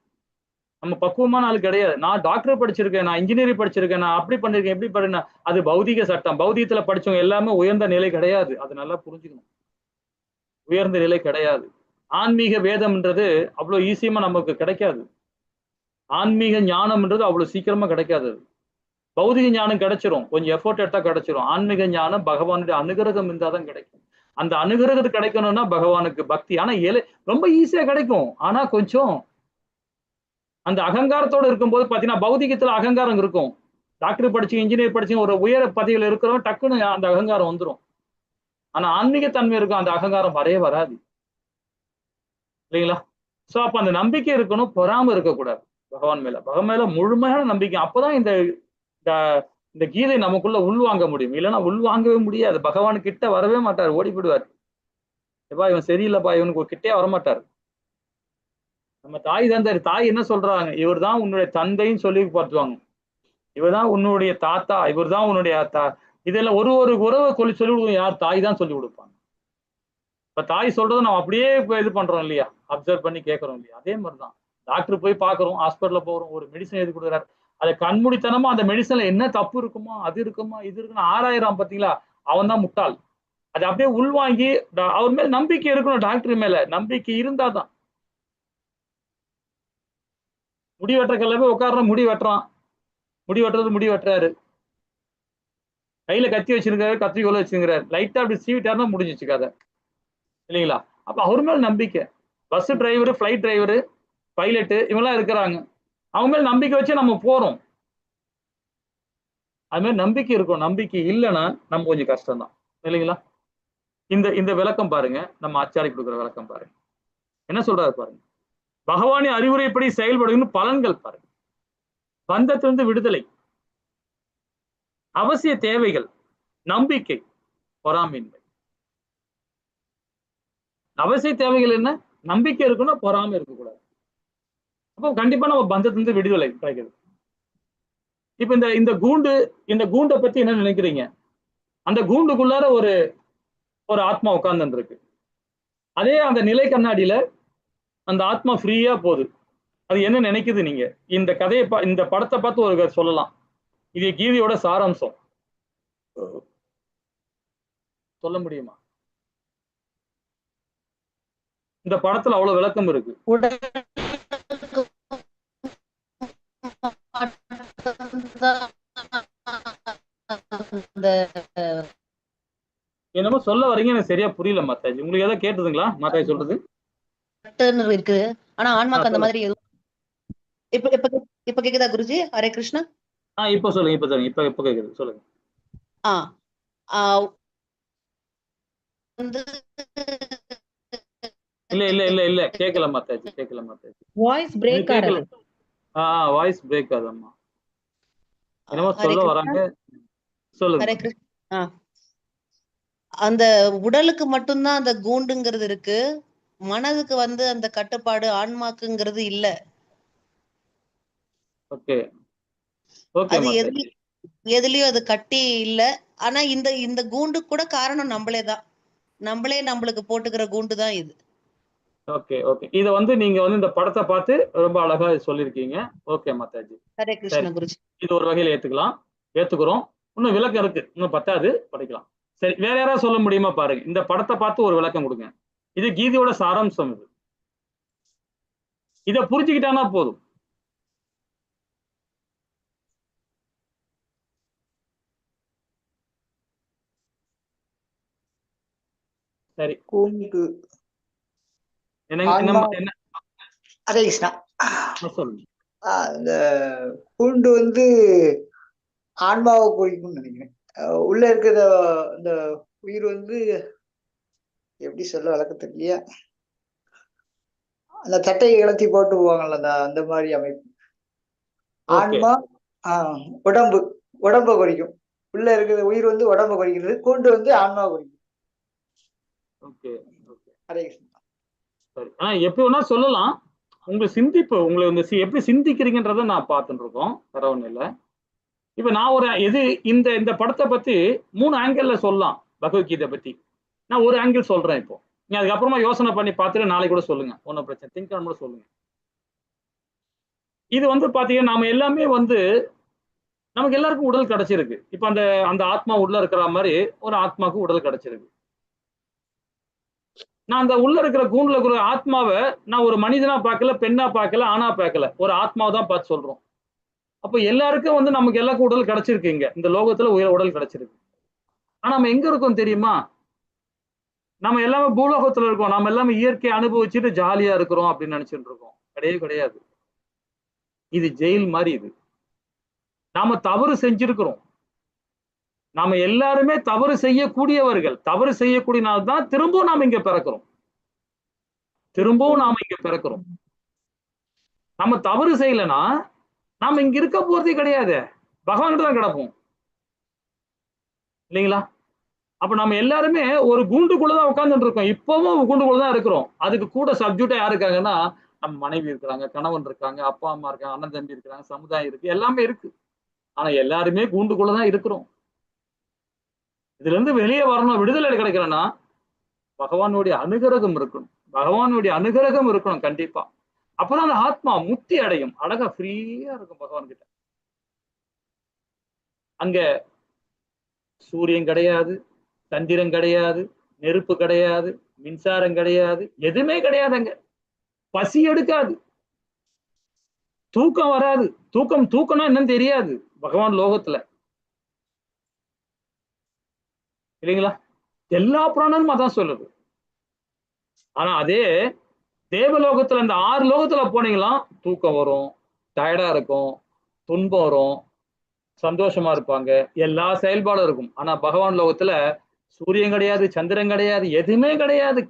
நம்ம பக்குவமான ஆள் கிடையாது. நான் டாக்டர் படிச்சிருக்கேன், நான் இன்ஜினியரிங் படிச்சிருக்கேன், நான் அப்படி பண்ணிருக்கேன், எப்படி பண்ண, அது பௌதிக சட்டம். பௌதிகத்துல படிச்சவங்க எல்லாமே உயர்ந்த நிலை கிடையாது, அது நல்லா புரிஞ்சுக்கணும். உயர்ந்த நிலை கிடையாது. ஆன்மீக வேதம்ன்றது அவ்வளவு ஈஸியமா நமக்கு கிடைக்காது. ஆன்மீக ஞானம்ன்றது அவ்வளவு சீக்கிரமா கிடைக்காது. பௌதிக ஞானம் கிடைச்சிரும், கொஞ்சம் எஃபோர்ட் எடுத்தா கிடைச்சிரும். ஆன்மீக ஞானம் பகவானுடைய அனுகிரகம் இருந்தாதான் கிடைக்கும். அந்த அனுகிரகத்து கிடைக்கணும்னா பகவானுக்கு பக்தி. ஆனா ரொம்ப ஈஸியா கிடைக்கும். ஆனா கொஞ்சம் அந்த அகங்காரத்தோட இருக்கும்போது பாத்தீங்கன்னா, பௌதிகத்துல அகங்காரம் இருக்கும். டாக்டர் படிச்சு இன்ஜினியர் படிச்சு ஒரு உயர பதவியில இருக்கிறோம், டக்குன்னு அந்த அகங்காரம் வந்துடும். ஆனா ஆன்மீகத்தன்மை இருக்கும், அந்த அகங்காரம் வரவே வராது, இல்லைங்களா? சோ அப்ப அந்த நம்பிக்கை இருக்கணும், பொறாம இருக்கக்கூடாது பகவான் மேல. பகவான் மேல முழுமையான நம்பிக்கை. அப்பதான் இந்த கீதை நமக்குள்ள உள்வாங்க முடியும். இல்லைன்னா உள்வாங்கவே முடியாது. பகவான் கிட்ட வரவே மாட்டார், ஓடி போயிடுவார். எப்பா இவன் சரியில்லைப்பா, இவனுக்கு கிட்டே வரமாட்டார். நம்ம தாய் தந்தை, தாய் என்ன சொல்றாங்க? இவர் தான் உன்னுடைய தந்தைன்னு சொல்லி பார்த்துவாங்க, இவர் தான் உன்னுடைய தாத்தா, இவர் தான் உன்னுடைய இதெல்லாம் ஒரு உறவை சொல்லி கொடுக்கும் யார்? தாய் தான் சொல்லி கொடுப்பாங்க. இப்ப தாய் சொல்றதை நம்ம அப்படியே இது பண்றோம் இல்லையா, அப்சர்வ் பண்ணி கேட்கறோம் இல்லையா? அதே மாதிரிதான் டாக்டர் போய் பாக்குறோம், ஹாஸ்பிட்டல்ல போறோம், ஒரு மெடிசன் எழுதி கொடுக்குறாரு, அதை கண்மூடித்தனமா அந்த மெடிசன்ல என்ன தப்பு இருக்குமா, அது இருக்குமா, இது இருக்குன்னு ஆராயிரம் பாத்தீங்களா, அவன் தான் முட்டாள். அதை அப்படியே உள்வாங்கி அவர் மேல நம்பிக்கை இருக்கணும். டாக்டர் மேல நம்பிக்கை இருந்தாதான். முடி வெட்டுற கல்ல போய் உட்காடுறான், முடி வெட்டுறான், முடி வெட்டுறாரு, கையில கத்தி வச்சிருக்காரு, கத்திரிக்கோல வச்சிருக்காரு, லைட்டா அப்படி சீவிட்டாருன்னா முடிஞ்சிச்சு கதை, இல்லைங்களா? அப்ப அவர் மேல நம்பிக்கை. Bus driver, flight driver, pilot இவங்கெல்லாம் இருக்கிறாங்க, அவங்க மேல நம்பிக்கை வச்சு நம்ம போறோம். அது மாதிரி நம்பிக்கை இருக்கும். நம்பிக்கை இல்லைன்னா நம்ம கொஞ்சம் கஷ்டம் தான், இல்லைங்களா? இந்த விளக்கம் பாருங்க, நம்ம ஆச்சாரி கொடுக்குற விளக்கம் பாருங்க, என்ன சொல்றாரு பாருங்க. பகவானின் அறிவுரைப்படி செயல்படுகின்ற பலன்கள் பாருங்க. பந்தத்திலிருந்து விடுதலை, அவசிய தேவைகள், நம்பிக்கை, பொறாமையின்மை. அவசிய தேவைகள் என்ன? நம்பிக்கை இருக்கணும், பொறாமை இருக்கக்கூடாது. அப்போ கண்டிப்பா நம்ம பந்தத்திலிருந்து விடுதலை கிடைக்குது. இப்ப இந்த கூண்டை பத்தி என்ன நினைக்கிறீங்க? அந்த கூண்டுக்குள்ளார ஒரு ஆத்மா உட்கார்ந்து இருக்கு. அதே அந்த நிலை கண்ணாடியில அந்த ஆத்மா ஃப்ரீயா போகுது. அது என்ன நினைக்குது? நீங்க இந்த கதையை இந்த படத்தை பார்த்து ஒரு சொல்லலாம், இது கீதையோட சாராம்சம். சொல்ல முடியுமா? இந்த படத்துல அவ்வளவு விளக்கம் இருக்கு. என்னமோ சொல்ல வரீங்க, எனக்கு சரியா புரியல மாதாஜி. உங்களுக்கு ஏதாவது கேட்டதுங்களா மாதாஜி சொல்றது? இருக்கு, ஆனா ஆன்மாக்கு அந்த மாதிரி எதுவும். இப்ப கேக்குதா குருஜி? ஹரே கிருஷ்ணா. இப்ப சொல்லுங்க, இப்ப கேக்குது, சொல்லுங்க. இல்ல கேக்கல மாதாஜி, கேக்கல மாதாஜி. வாய்ஸ் பிரேக் ஆகுது. வாய்ஸ் பிரேக் ஆகுதும்மா. என்னமோ சொல்ல வராங்க, சொல்லுங்க. ஹரே கிருஷ்ணா. அந்த உடலுக்கு மட்டும்தான் அந்த கூண்டுங்கிறது இருக்கு, மனதுக்கு அந்த கட்டுப்பாடு ஆன்மாக்குங்கிறது இல்ல. ஓகே, அது எதுலயும் அது கட்டி இல்ல. ஆனா இந்த கூண்டு கூட காரணம் நம்மளேதான், நம்மளுக்கு போட்டுக்கிற கூண்டு தான் இது. ஓகே ஓகே, இத நீங்க இந்த படத்தை பார்த்து ரொம்ப அழகா சொல்லிருக்கீங்க. ஓகே மாதாஜி, ஹரே கிருஷ்ணா குருஜி. இது ஒரு வகையில ஏத்துக்கிறோம். இன்னும் விளக்கம் இருக்கு, இன்னும் பத்தாது, படிக்கலாம். சரி, வேற யாராவது சொல்ல முடியுமா பாருங்க. இந்த படத்தை பார்த்து ஒரு விளக்கம் கொடுங்க. இது கீதையோட சாராம்சம். இத புரிஞ்சுக்கிட்டானா போதும். சரி, ஹரே கிருஷ்ணா. சொல்லுங்க. இந்த பூண்டு வந்து ஆன்மாவை குறிக்கும்னு நினைக்கிறேன். உள்ள இருக்கிற இந்த உயிர் வந்து எப்படி சொல்ல வழக்க தெரியலையா, அந்த தட்டையை இழத்தி போட்டு போவாங்கல்ல, அந்த மாதிரி அமைப்பு. ஆன்மா உடம்பு, உடம்ப குறிக்கும். உள்ள இருக்கிற உயிர் வந்து உடம்ப குறிக்கிறது, பூண்டு வந்து ஆன்மா குறிக்கும். ஹரே கிருஷ்ணா. சரி, எப்படி வேணா சொல்லலாம். உங்க சிந்திப்பு, உங்களை வந்து எப்படி சிந்திக்கிறீங்கன்றத நான் பார்த்துட்டு இருக்கோம், வேற ஒண்ணும் இல்லை. இப்ப நான் ஒரு இந்த படத்தை பத்தி 3 ஆங்கிள் சொல்லலாம். பகவத்கீதை பத்தி நான் ஒரு ஆங்கிள் சொல்றேன். இப்போ நீங்க அதுக்கப்புறமா யோசனை பண்ணி பார்த்துட்டு நாளைக்கு கூட சொல்லுங்க, ஒன்றும் பிரச்சனை, திங்க் கூட சொல்லுங்க. இது வந்து பாத்தீங்கன்னா நாம எல்லாமே வந்து நமக்கு எல்லாருக்கும் உடல் கிடைச்சிருக்கு. இப்ப அந்த ஆத்மா உள்ள இருக்கிற மாதிரி ஒரு ஆத்மாவுக்கு உடல் கிடைச்சிருக்கு. நான் அந்த உள்ள இருக்கிற கூண்டுல இருக்கிற ஆத்மாவை நான் ஒரு மனிதனா பார்க்கல, பெண்ணா பார்க்கல, ஆணா பார்க்கல, ஒரு ஆத்மாவை தான் பார்த்து சொல்றோம். அப்ப எல்லாருக்கும் வந்து நமக்கு எல்லாருக்கும் உடல் கிடைச்சிருக்கு. இங்க இந்த லோகத்துல உடல் கிடைச்சிருக்கு. ஆனா நம்ம எங்க இருக்கோம் தெரியுமா? நம்ம எல்லாமே பூலோகத்துல இருக்கோம். நம்ம எல்லாமே இயற்கையை அனுபவிச்சுட்டு ஜாலியா இருக்கிறோம் அப்படின்னு நினைச்சிட்டு இருக்கோம். கிடையாது. இது ஜெயில் மாதிரி. இது நாம தவறு செஞ்சிருக்கிறோம். நாம எல்லாருமே தவறு செய்யக்கூடியவர்கள். தவறு செய்யக்கூடியனால்தான் திரும்பவும் நாம இங்க பிறக்கிறோம். நம்ம தவறு செய்யலன்னா நாம இங்க இருக்க போறதே கிடையாது. பகவான்கிட்ட தான் கிடப்போம், இல்லைங்களா? அப்ப நம்ம எல்லாருமே ஒரு கூண்டுக்குள்ளதான் உட்கார்ந்துட்டு இருக்கோம். இப்பவும் கூண்டுக்குள்ளதான் இருக்கிறோம். அதுக்கு கூட சப்ஜெக்டா யாரு இருக்காங்கன்னா, நம்ம மனைவி இருக்கிறாங்க, கணவன் இருக்காங்க, அப்பா அம்மா இருக்காங்க, அண்ணன் தம்பி இருக்கிறாங்க, சமுதாயம் இருக்கு, எல்லாமே இருக்கு. ஆனா எல்லாருமே கூண்டுக்குள்ளதான் இருக்கிறோம். இதுல இருந்து வெளியே வரணும், விடுதலை கிடைக்கணும்னா பகவானுடைய அனுகிரகம் இருக்கணும். கண்டிப்பா. அப்பதான் அந்த ஆத்மா முக்தி அடையும். அழகா ஃப்ரீயா இருக்கும் பகவான் கிட்ட. அங்க சூரியன் கிடையாது, சந்திரன் கிடையாது, நெருப்பு கிடையாது, மின்சாரம் கிடையாது, எதுவுமே கிடையாது. அங்க பசி எடுக்காது, தூக்கம் வராது. தூக்கம்னா என்னன்னு தெரியாது பகவான் லோகத்துல, இல்லைங்களா? எல்லா புராணமும் அதான் சொல்லுது. ஆனா அதே தேவலோகத்துல இந்த 6 லோகத்துல போனீங்களா தூக்கம் வரும், டயர்டா இருக்கும், துன்பம் வரும், சந்தோஷமா இருப்பாங்க, எல்லா செயல்பாடும் இருக்கும். ஆனா பகவான் லோகத்துல சூரியன் கிடையாது, சந்திரன் கிடையாது, எதுவுமே கிடையாது,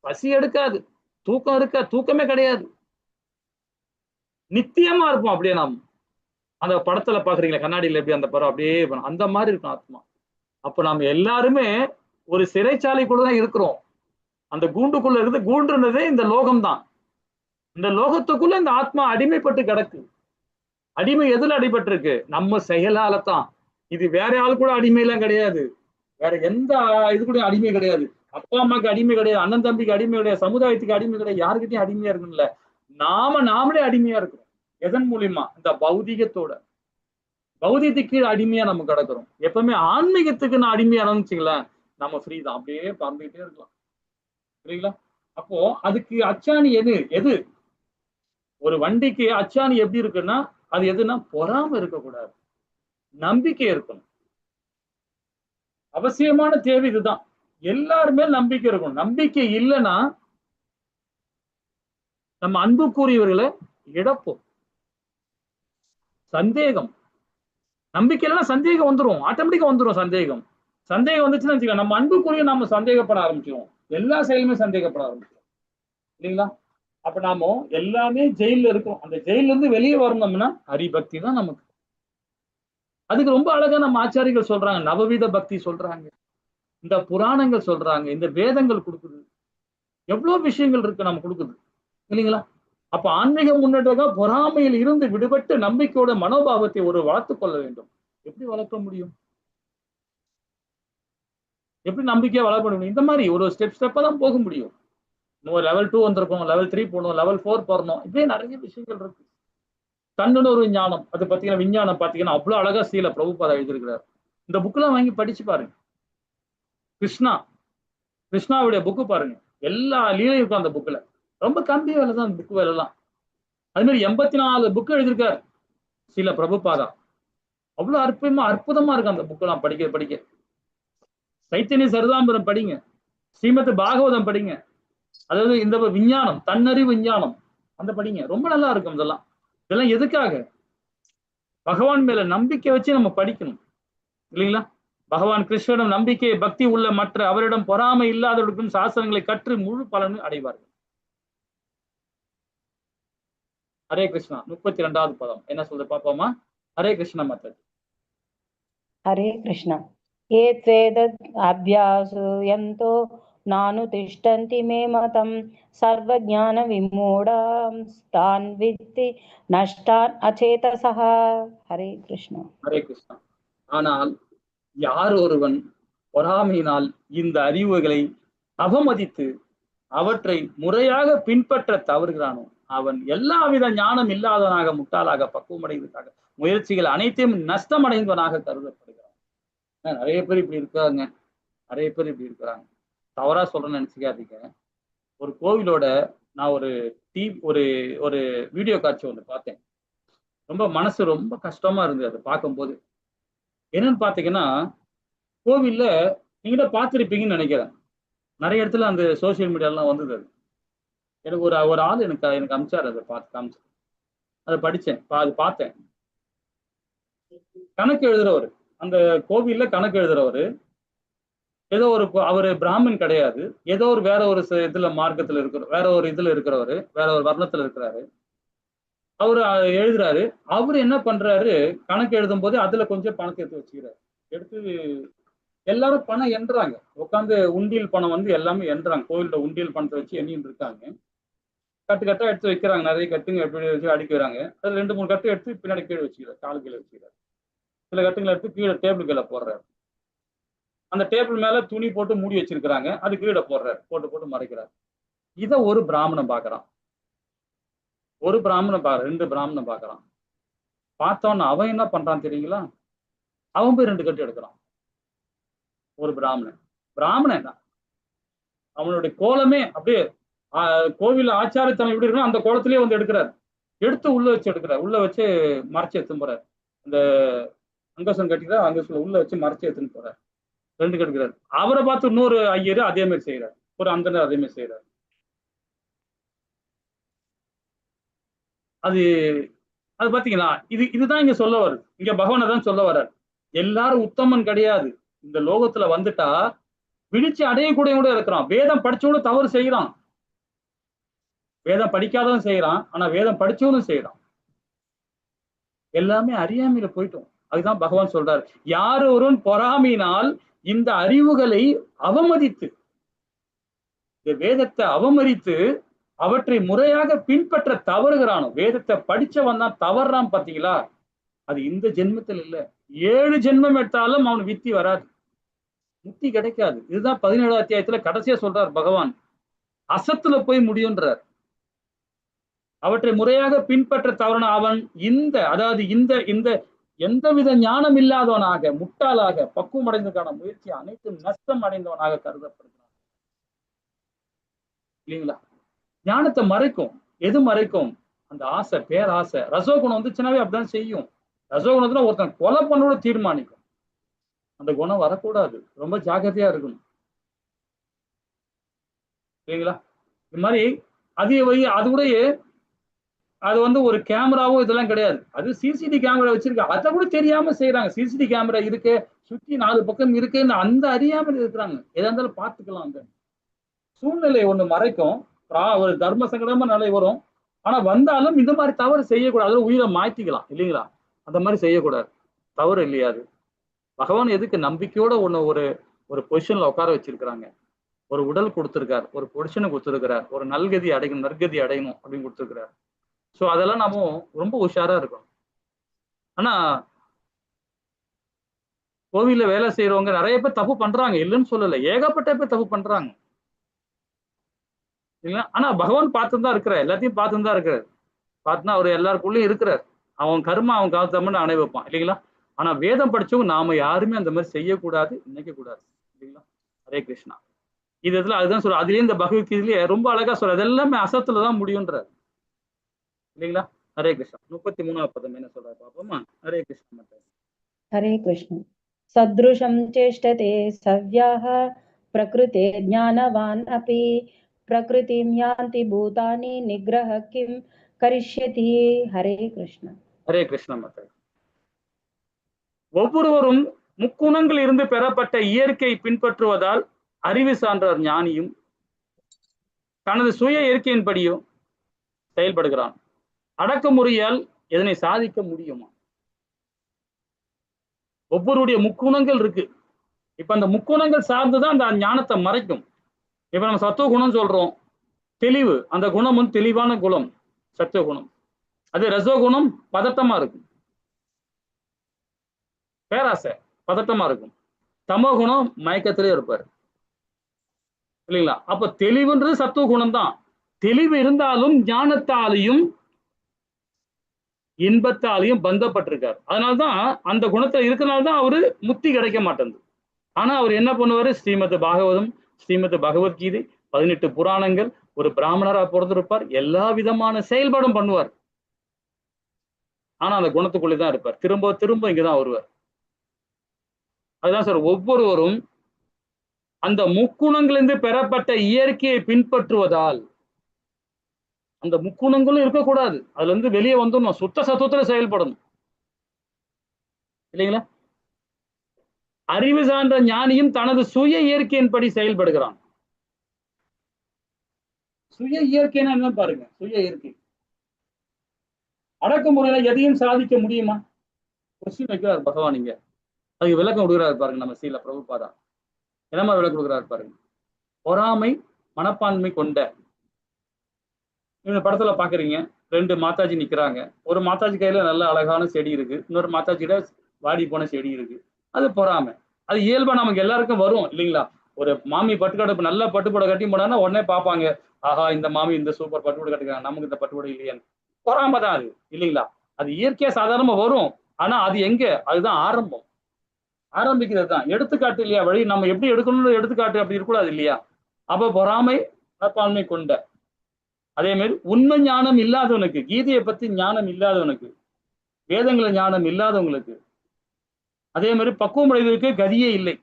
பசி எடுக்காது, தூக்கமே கிடையாது, நித்தியமா இருப்போம். அப்படியே நாம் அந்த படத்துல பாக்குறீங்களா, கண்ணாடியில எப்படி அந்த படம் அப்படியே அந்த மாதிரி இருக்கும் ஆத்மா. அப்ப நாம எல்லாருமே ஒரு சிறைச்சாலைக்குள்ளதான் இருக்கிறோம். அந்த கூண்டுக்குள்ள இருந்து, கூண்டுன்றதே இந்த லோகம் தான். இந்த லோகத்துக்குள்ள இந்த ஆத்மா அடிமைப்பட்டு கிடக்கு. அடிமை எதுல அடிபட்டு இருக்கு? நம்ம செயலால தான். இது வேற ஆள் கூட அடிமையெல்லாம் கிடையாது, வேற எந்த இது கூட அடிமை கிடையாது. அப்பா அம்மாக்கு அடிமை கிடையாது, அண்ணன் தம்பிக்கு அடிமை கிடையாது, சமுதாயத்துக்கு அடிமை கிடையாது, யாருக்கிட்டையும் அடிமையா இருக்குல்ல. நாமளே அடிமையா இருக்கிறோம். எதன் மூலியமா? இந்த பௌதிகத்துக்கு அடிமையா நம்ம கிடக்கிறோம். எப்பவுமே ஆன்மீகத்துக்கு நான் அடிமையா இருந்துச்சுங்களேன், நம்ம ஃப்ரீ தான், அப்படியே பறந்துகிட்டே இருக்கலாம், சரிங்களா? அப்போ அதுக்கு அச்சாணி எது? ஒரு வண்டிக்கு அச்சாணி எப்படி இருக்குன்னா, அது எதுனா பொறாம இருக்கக்கூடாது, நம்பிக்கை இருக்கணும். அவசியமான தேவை இதுதான். எல்லாருமே நம்பிக்கை இருக்கணும். நம்பிக்கை இல்லைன்னா நம்ம அன்புக்குரியவர்களை இழப்போம். சந்தேகம், நம்பிக்கை இல்லைன்னா சந்தேகம் வந்துடும், ஆட்டோமேட்டிக்கா வந்துடும். சந்தேகம் வந்துச்சுன்னா வச்சுக்கலாம், நம்ம அன்புக்குரிய நாம சந்தேகப்பட ஆரம்பிச்சிடும், எல்லா செயலுமே சந்தேகப்பட ஆரம்பிச்சிடும், இல்லைங்களா? அப்ப நாம எல்லாமே ஜெயில இருக்கோம். அந்த ஜெயில இருந்து வெளியே வரணும்னா ஹரிபக்தி தான் நமக்கு. அதுக்கு ரொம்ப அழகா நம்ம ஆச்சாரிகள் சொல்றாங்க, நவவித பக்தி சொல்றாங்க, இந்த புராணங்கள் சொல்றாங்க, இந்த வேதங்கள் கொடுக்குது, எவ்வளவு விஷயங்கள் இருக்கு நம்ம கொடுக்குது, இல்லைங்களா? அப்ப ஆன்மீக முன்னேற்றம் பொறாமையில் இருந்து விடுபட்டு நம்பிக்கையோட மனோபாவத்தை வளர்த்து கொள்ள வேண்டும். எப்படி வளர்க்க முடியும்? எப்படி நம்பிக்கையா வளர்க்க முடியும்? இந்த மாதிரி ஒரு ஸ்டெப்பா தான் போக முடியும். இன்னும் லெவல் 2 வந்திருக்கோம், லெவல் 3 போகணும், லெவல் 4 போறணும், இப்படியே நிறைய விஷயங்கள் இருக்கு. தன்னுணர்வு ஞானம், அது பாத்தீங்கன்னா விஞ்ஞானம் பாத்தீங்கன்னா அவ்வளவு அழகா ஸ்ரீல பிரபுபாதா எழுதியிருக்கிறார். இந்த புக்கெல்லாம் வாங்கி படிச்சு பாருங்க. கிருஷ்ணாவுடைய புக்கு பாருங்க, எல்லா லீலையும் இருக்கும் அந்த புக்ல. ரொம்ப கம்மி வேலை தான் புக்கு வேலை எல்லாம். அது மாதிரி 84 புக்கு எழுதியிருக்காரு ஸ்ரீல பிரபுபாதா. அவ்வளவு அற்புதமா இருக்கு அந்த புக்கெல்லாம் படிக்க. சைத்தன்ய சரிதாம்பரம் படிங்க, ஸ்ரீமத் பாகவதம் படிங்க, அதாவது இந்த விஞ்ஞானம், தன்னறிவு விஞ்ஞானம் அந்த படிங்க, ரொம்ப நல்லா இருக்கும். இதெல்லாம் இதெல்லாம் எதுக்காக? பகவான் மேல நம்பிக்கை வச்சு நம்ம படிக்கணும் இல்லைங்களா? பகவான் கிருஷ்ணனிடம் நம்பிக்கை பக்தி உள்ள மற்ற அவரிடம் பொறாமை இல்லாதவர்களுக்கும் சாஸ்திரங்களை கற்று முழு பலனை அடைவார்கள். ஹரே கிருஷ்ணா. 32வது பதம் என்ன சொல்றது பாப்போமா? ஹரே கிருஷ்ணா மத்தது. हरे कृष्ण। ये त्वेदद् अभ्यासयन्तो नानुतिष्ठन्ति मे मतं सर्वज्ञानविमूढांस्तान् विद्धि नष्टान् अचेतसः। हरे कृष्ण। ஹரே கிருஷ்ணா. ஆனால் யார் ஒருவன் பொறாமையினால் இந்த அறிவுகளை அவமதித்து அவற்றை முறையாக பின்பற்ற தவறுகிறானோ அவன் எல்லாவித ஞானம் இல்லாதவனாக, முட்டாளாக, பக்குவமடைவதற்காக முயற்சிகள் அனைத்தையும் நஷ்டமடைந்தவனாக கருதப்படுகிறான். நிறைய பேர் இப்படி இருக்காங்க, நிறைய பேர் இப்படி இருக்கிறாங்க. தவறா சொல்றேன்னு நினைச்சுக்காதீங்க. ஒரு கோவிலோட நான் ஒரு ஒரு வீடியோ காட்சி ஒன்று பார்த்தேன். ரொம்ப மனசு ரொம்ப கஷ்டமா இருந்தது அதை பார்க்கும்போது. என்னன்னு பாத்தீங்கன்னா, கோவில்ல நீங்க பார்த்துருப்பீங்கன்னு நினைக்கிறேன். நிறைய இடத்துல அந்த சோசியல் மீடியாலாம் வந்தது. அது எனக்கு ஒரு ஆள் எனக்கு அனுப்பிச்சாரு. அதை பார்த்து காமிச்சு அதை படிச்சேன், அது பார்த்தேன். கணக்கு எழுதுறவர், அந்த கோவில்ல கணக்கு எழுதுறவர், ஏதோ ஒரு அவரு பிராமின் கிடையாது, ஏதோ ஒரு வேற ஒரு இதுல மார்க்கத்துல இருக்கிற வேற ஒரு இதுல இருக்கிறவரு, வேற ஒரு வர்ணத்துல இருக்கிறாரு. அவரு எழுதுறாரு. அவரு என்ன பண்றாரு, கணக்கு எழுதும் போது அதுல கொஞ்சம் பணத்தை எடுத்து வச்சுக்கிறாரு. எடுத்து எல்லாரும் பணம் எண்ணுறாங்க. உட்காந்து உண்டியல் பணம் வந்து எல்லாமே எண்ணுறாங்க. கோவில்ல உண்டியல் பணத்தை வச்சு எண்ணின்னு இருக்காங்க. கட்டு கட்டா எடுத்து வைக்கிறாங்க. நிறைய கட்டுங்க எப்படி வச்சு அடிக்கிறாங்க. அது 2-3 கட்டு எடுத்து பின்னாடி கீழே வச்சுக்கிறார், கால் கீழே வச்சுக்கிறார். சில கட்டுங்களை எடுத்து கீழே டேபிள் கீழே போடுறாரு. அந்த டேபிள் மேல துணி போட்டு மூடி வச்சிருக்கிறாங்க, அது கீழே போடுறாரு, போட்டு போட்டு மறைக்கிறார். இதை ஒரு பிராமணன் பாக்குறான், ஒரு பிராமணன் 2 பிராமணன் பாக்குறான். பார்த்தோன்னு அவன் என்ன பண்றான் தெரியுங்களா? அவன் போய் 2 கட்டு எடுக்கிறான். ஒரு பிராமணன் தான். அவனுடைய கோலமே அப்படியே கோவில் ஆச்சாரத்தனம் எப்படி இருக்கணும் அந்த கோலத்திலேயே வந்து எடுக்கிறார். எடுத்து உள்ள வச்சு எடுக்கிறார். உள்ள வச்சு மறைச்சு எடுத்துன்னு போறார். அந்த அங்கசம் கட்டிக்கிறார், அங்கசம் உள்ள வச்சு மறைச்சு எடுத்துன்னு போறார். 2 கட்டுக்கிறார். அவரை பார்த்து இன்னொரு ஐயர் அதே மாதிரி செய்யறார், ஒரு அந்தனர் அதே மாதிரி செய்யறார். அது பாத்தீங்களா? இதுதான் இங்க சொல்ல வருது. இங்க பகவானை தான் சொல்ல வர்றார். எல்லாரும் உத்தமன் கிடையாது. இந்த லோகத்துல வந்துட்டா விழிச்சு அடையக்கூடிய கூட இருக்கிறான். வேதம் படிச்சோட தவறு செய்யறான், வேதம் படிக்காதவன் செய்யறான், ஆனா வேதம் படிச்சவனும் செய்யறான். எல்லாமே அறியாமையில போயிட்டோம். அதுதான் பகவான் சொல்றாரு, யார் ஒருவன் பொறாமையினால் இந்த அறிவுகளை அவமதித்து, இந்த வேதத்தை அவமதித்து அவற்றை முறையாக பின்பற்ற தவறுகிறானோ, வேதத்தை படிச்சவன் தான் தவறான். பாத்தீங்களா? அது இந்த ஜென்மத்தில் இல்ல, 7 ஜென்மம் எடுத்தாலும் அவன் வித்தி வராது, முக்தி கிடைக்காது. இதுதான் 17வது அத்தியாயத்துல கடைசியா சொல்றார் பகவான். அசத்துல போய் முடியுன்றார். அவற்றை முறையாக பின்பற்ற தவறான அவன் இந்த எந்தவித ஞானம் இல்லாதவனாக, முட்டாளாக, பக்குவம் அடைந்ததற்கான முயற்சி அனைத்தும் நஷ்டம் அடைந்தவனாக கருதப்படுகிறான். இல்லைங்களா? ஞானத்தை மறைக்கும். எது மறைக்கும்? அந்த ஆசை, பேராசை. ரசோகுணம் வந்துச்சுனாவே அப்படிதான் செய்யும். ரசோகுணத்துல ஒருத்தன் கொலை பண்ணோட தீர்மானிக்கும். அந்த குணம் வரக்கூடாது, ரொம்ப ஜாக்கிரதையா இருக்கணும். இல்லைங்களா? இது மாதிரி அது கூட அது வந்து ஒரு கேமராவும் இதெல்லாம் கிடையாது. அது சிசிடி கேமரா வச்சிருக்கு, அதை கூட தெரியாம செய்யறாங்க. சிசிடி கேமரா இருக்கு, சுத்தி 4 பக்கம் இருக்குன்னு அந்த அறியாமல் இருக்கிறாங்க. எதா இருந்தாலும் பார்த்துக்கலாம். அந்த சூழ்நிலை ஒண்ணு மறைக்கும். ஒரு தர்ம சங்கடமா நிலை வரும். ஆனா வந்தாலும் இந்த மாதிரி தவறு செய்யக்கூடாது. உயிரை மாய்த்திக்கலாம். இல்லைங்களா? அந்த மாதிரி செய்யக்கூடாது. தவறு இல்லையா? அது பகவான் எதுக்கு நம்பிக்கையோட ஒரு பொசிஷன்ல உட்கார வச்சிருக்கிறாங்க. ஒரு உடல் கொடுத்திருக்கார், ஒரு பொசிஷனை கொடுத்திருக்கிறார், ஒரு நற்கதி அடையணும் அப்படின்னு கொடுத்திருக்கிறார். சோ அதெல்லாம் நாம ரொம்ப உஷாரா இருக்கணும். ஆனா கோவில்ல வேலை செய்யறவங்க நிறைய பேர் தப்பு பண்றாங்க, இல்லைன்னு சொல்லல. ஏகப்பட்ட பேர் தப்பு பண்றாங்க. இல்லைங்களா? ஆனா பகவான் பார்த்துதான் இருக்கிறார், எல்லாத்தையும் பார்த்துதான் இருக்கிறார். பார்த்துனா அவர் எல்லாருக்குள்ளயும் இருக்கிறார். அவன் கர்மா அவன் காலத்தம்மன்னு அணை வைப்பான். இல்லைங்களா? ஆனா வேதம் படிச்சவங்க நாம யாருமே அந்த மாதிரி செய்யக்கூடாது, நினைக்க கூடாது. இல்லைங்களா? ஹரே கிருஷ்ணா. இதுல அதுதான் சொல்ற. அதுலயும் இந்த பகவத்கீதையிலேயே ரொம்ப அழகா சொல்ற. அது எல்லாமே அசத்துலதான் முடியுன்றார். இல்லைங்களா? ஹரே கிருஷ்ணா. 33வது பதம் என்ன சொல்றாரு பாப்போமா? ஹரே கிருஷ்ணா. हरे कृष्ण। सदृशं चेष्टते सव्याः प्रकृते ज्ञानवान् अपि प्रकृतिं यान्ति भूतानि निग्रह किं करिष्यति। हरे कृष्ण। ஹரே கிருஷ்ண மாதா. ஒவ்வொருவரும் முக்குணங்கள் இருந்து பெறப்பட்ட இயற்கை பின்பற்றுவதால் அறிவு சான்றார் ஞானியும் தனது சுய இயற்கையின்படியும் செயல்படுகிறான். அடக்குமுறையால் இதனை சாதிக்க முடியுமா? ஒவ்வொருடைய முக்குணங்கள் இருக்கு. இப்ப அந்த முக்குணங்கள் சார்ந்துதான் அந்த ஞானத்தை மறைக்கும். இப்ப நம்ம சத்துவ குணம் சொல்றோம், தெளிவு, அந்த குணம் வந்து தெளிவான குணம் சத்துவ குணம். அது ரசோகுணம் பதட்டமா இருக்கும், பேராசை பதட்டமா இருக்கும். தமோ குணம் மயக்கத்திலே இருப்பார் இல்லைங்களா? அப்ப தெளிவுன்றது சத்துவ குணம் தான். தெளிவு இருந்தாலும் ஞானத்தாலையும் இன்பத்தாலையும் பந்தப்பட்டிருக்காரு. அதனால்தான் அந்த குணத்துல இருக்கிறனால்தான் அவரு முக்தி கிடைக்க மாட்டேங்குது. ஆனா அவர் என்ன பண்ணுவாரு? ஸ்ரீமத் பாகவதம், ஸ்ரீமத் பகவத்கீதை, 18 புராணங்கள், ஒரு பிராமணரா பிறந்திருப்பார், எல்லா விதமான செயல்பாடும் பண்ணுவார். ஆனா அந்த குணத்துக்குள்ளேதான் இருப்பார். திரும்ப திரும்ப இங்கதான் வருவார். அதுதான் சார், ஒவ்வொருவரும் அந்த முக்குணங்களிலிருந்து பெறப்பட்ட இயற்கையை பின்பற்றுவதால், அந்த முக்குணங்களும் இருக்கக்கூடாது, அதுல இருந்து வெளியே வந்துடணும், சுத்த சத்துவத்துல செயல்படணும் இல்லைங்களா? அறிவு சான்ற ஞானியும் தனது சுய இயற்கையின்படி செயல்படுகிறான். சுய இயற்கைன்னா என்ன பாருங்க. சுய இயற்கை அடக்குமுறையில எதையும் சாதிக்க முடியுமா? கொஸ்டின் வைக்கிறார் பகவான். இங்க அதுக்கு விளக்கம் கொடுக்குறாரு பாருங்க. நம்ம ஸ்ரீல பிரபுபாதா என்னமா விளக்கம் கொடுக்குறாரு பாருங்க. பொறாமை மனப்பான்மை கொண்ட, இந்த படத்துல பாக்குறீங்க, 2 மாதாஜி நிக்கிறாங்க. ஒரு மாதாஜி கையில நல்ல அழகான செடி இருக்கு, இன்னொரு மாதாஜியில வாடி போன செடி இருக்கு. அது பொறாமை. அது இயல்பா நமக்கு எல்லாருக்கும் வரும் இல்லைங்களா? ஒரு மாமி பட்டுக்கடை நல்ல பட்டுப்படை கட்டி போனா உடனே பார்ப்பாங்க, ஆஹா இந்த மாமி இந்த சூப்பர் பட்டுப்படை கட்டுக்காங்க, நமக்கு இந்த பட்டுப்படை இல்லையான்னு. பொறாமை தான் அது இல்லைங்களா? அது இயற்கையா சாதாரணமா வரும். ஆனா அது எங்க? அதுதான் ஆரம்பம். ஆரம்பிக்கிறது தான் எடுத்துக்காட்டு இல்லையா? வழி நம்ம எப்படி எடுக்கணும்னு எடுத்துக்காட்டு அப்படி இருக்கக்கூடாது இல்லையா? அப்ப பொறாமை மனப்பான்மை கொண்ட. அதே மாதிரி உண்மை ஞானம் இல்லாதவனுக்கு, கீதையை பத்தி ஞானம் இல்லாதவனுக்கு, வேதங்கள ஞானம் இல்லாதவங்களுக்கு, அதே மாதிரி பக்குவம் அடைவதற்கு கதியே இல்லை.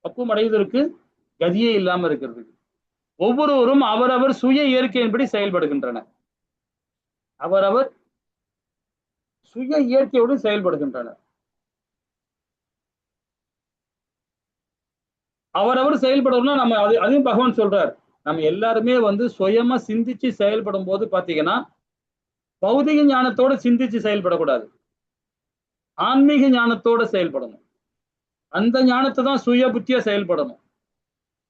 பக்குவம் அடைவதற்கு கதியே இல்லாம இருக்கிறதுக்கு ஒவ்வொருவரும் அவரவர் சுய இயற்கையின்படி செயல்படுகின்றனர். அவரவர் சுய இயற்கையோடு செயல்படுகின்றனர். அவரவர் செயல்படணும்னா நம்ம அதையும் பகவான் சொல்றார். நம்ம எல்லாருமே வந்து சுயமா சிந்திச்சு செயல்படும் போது பாத்தீங்கன்னா, பௌதிக ஞானத்தோட சிந்திச்சு செயல்படக்கூடாது, ஆன்மீக ஞானத்தோட செயல்படணும். அந்த ஞானத்தை தான் சுய புத்தியா செயல்படணும்.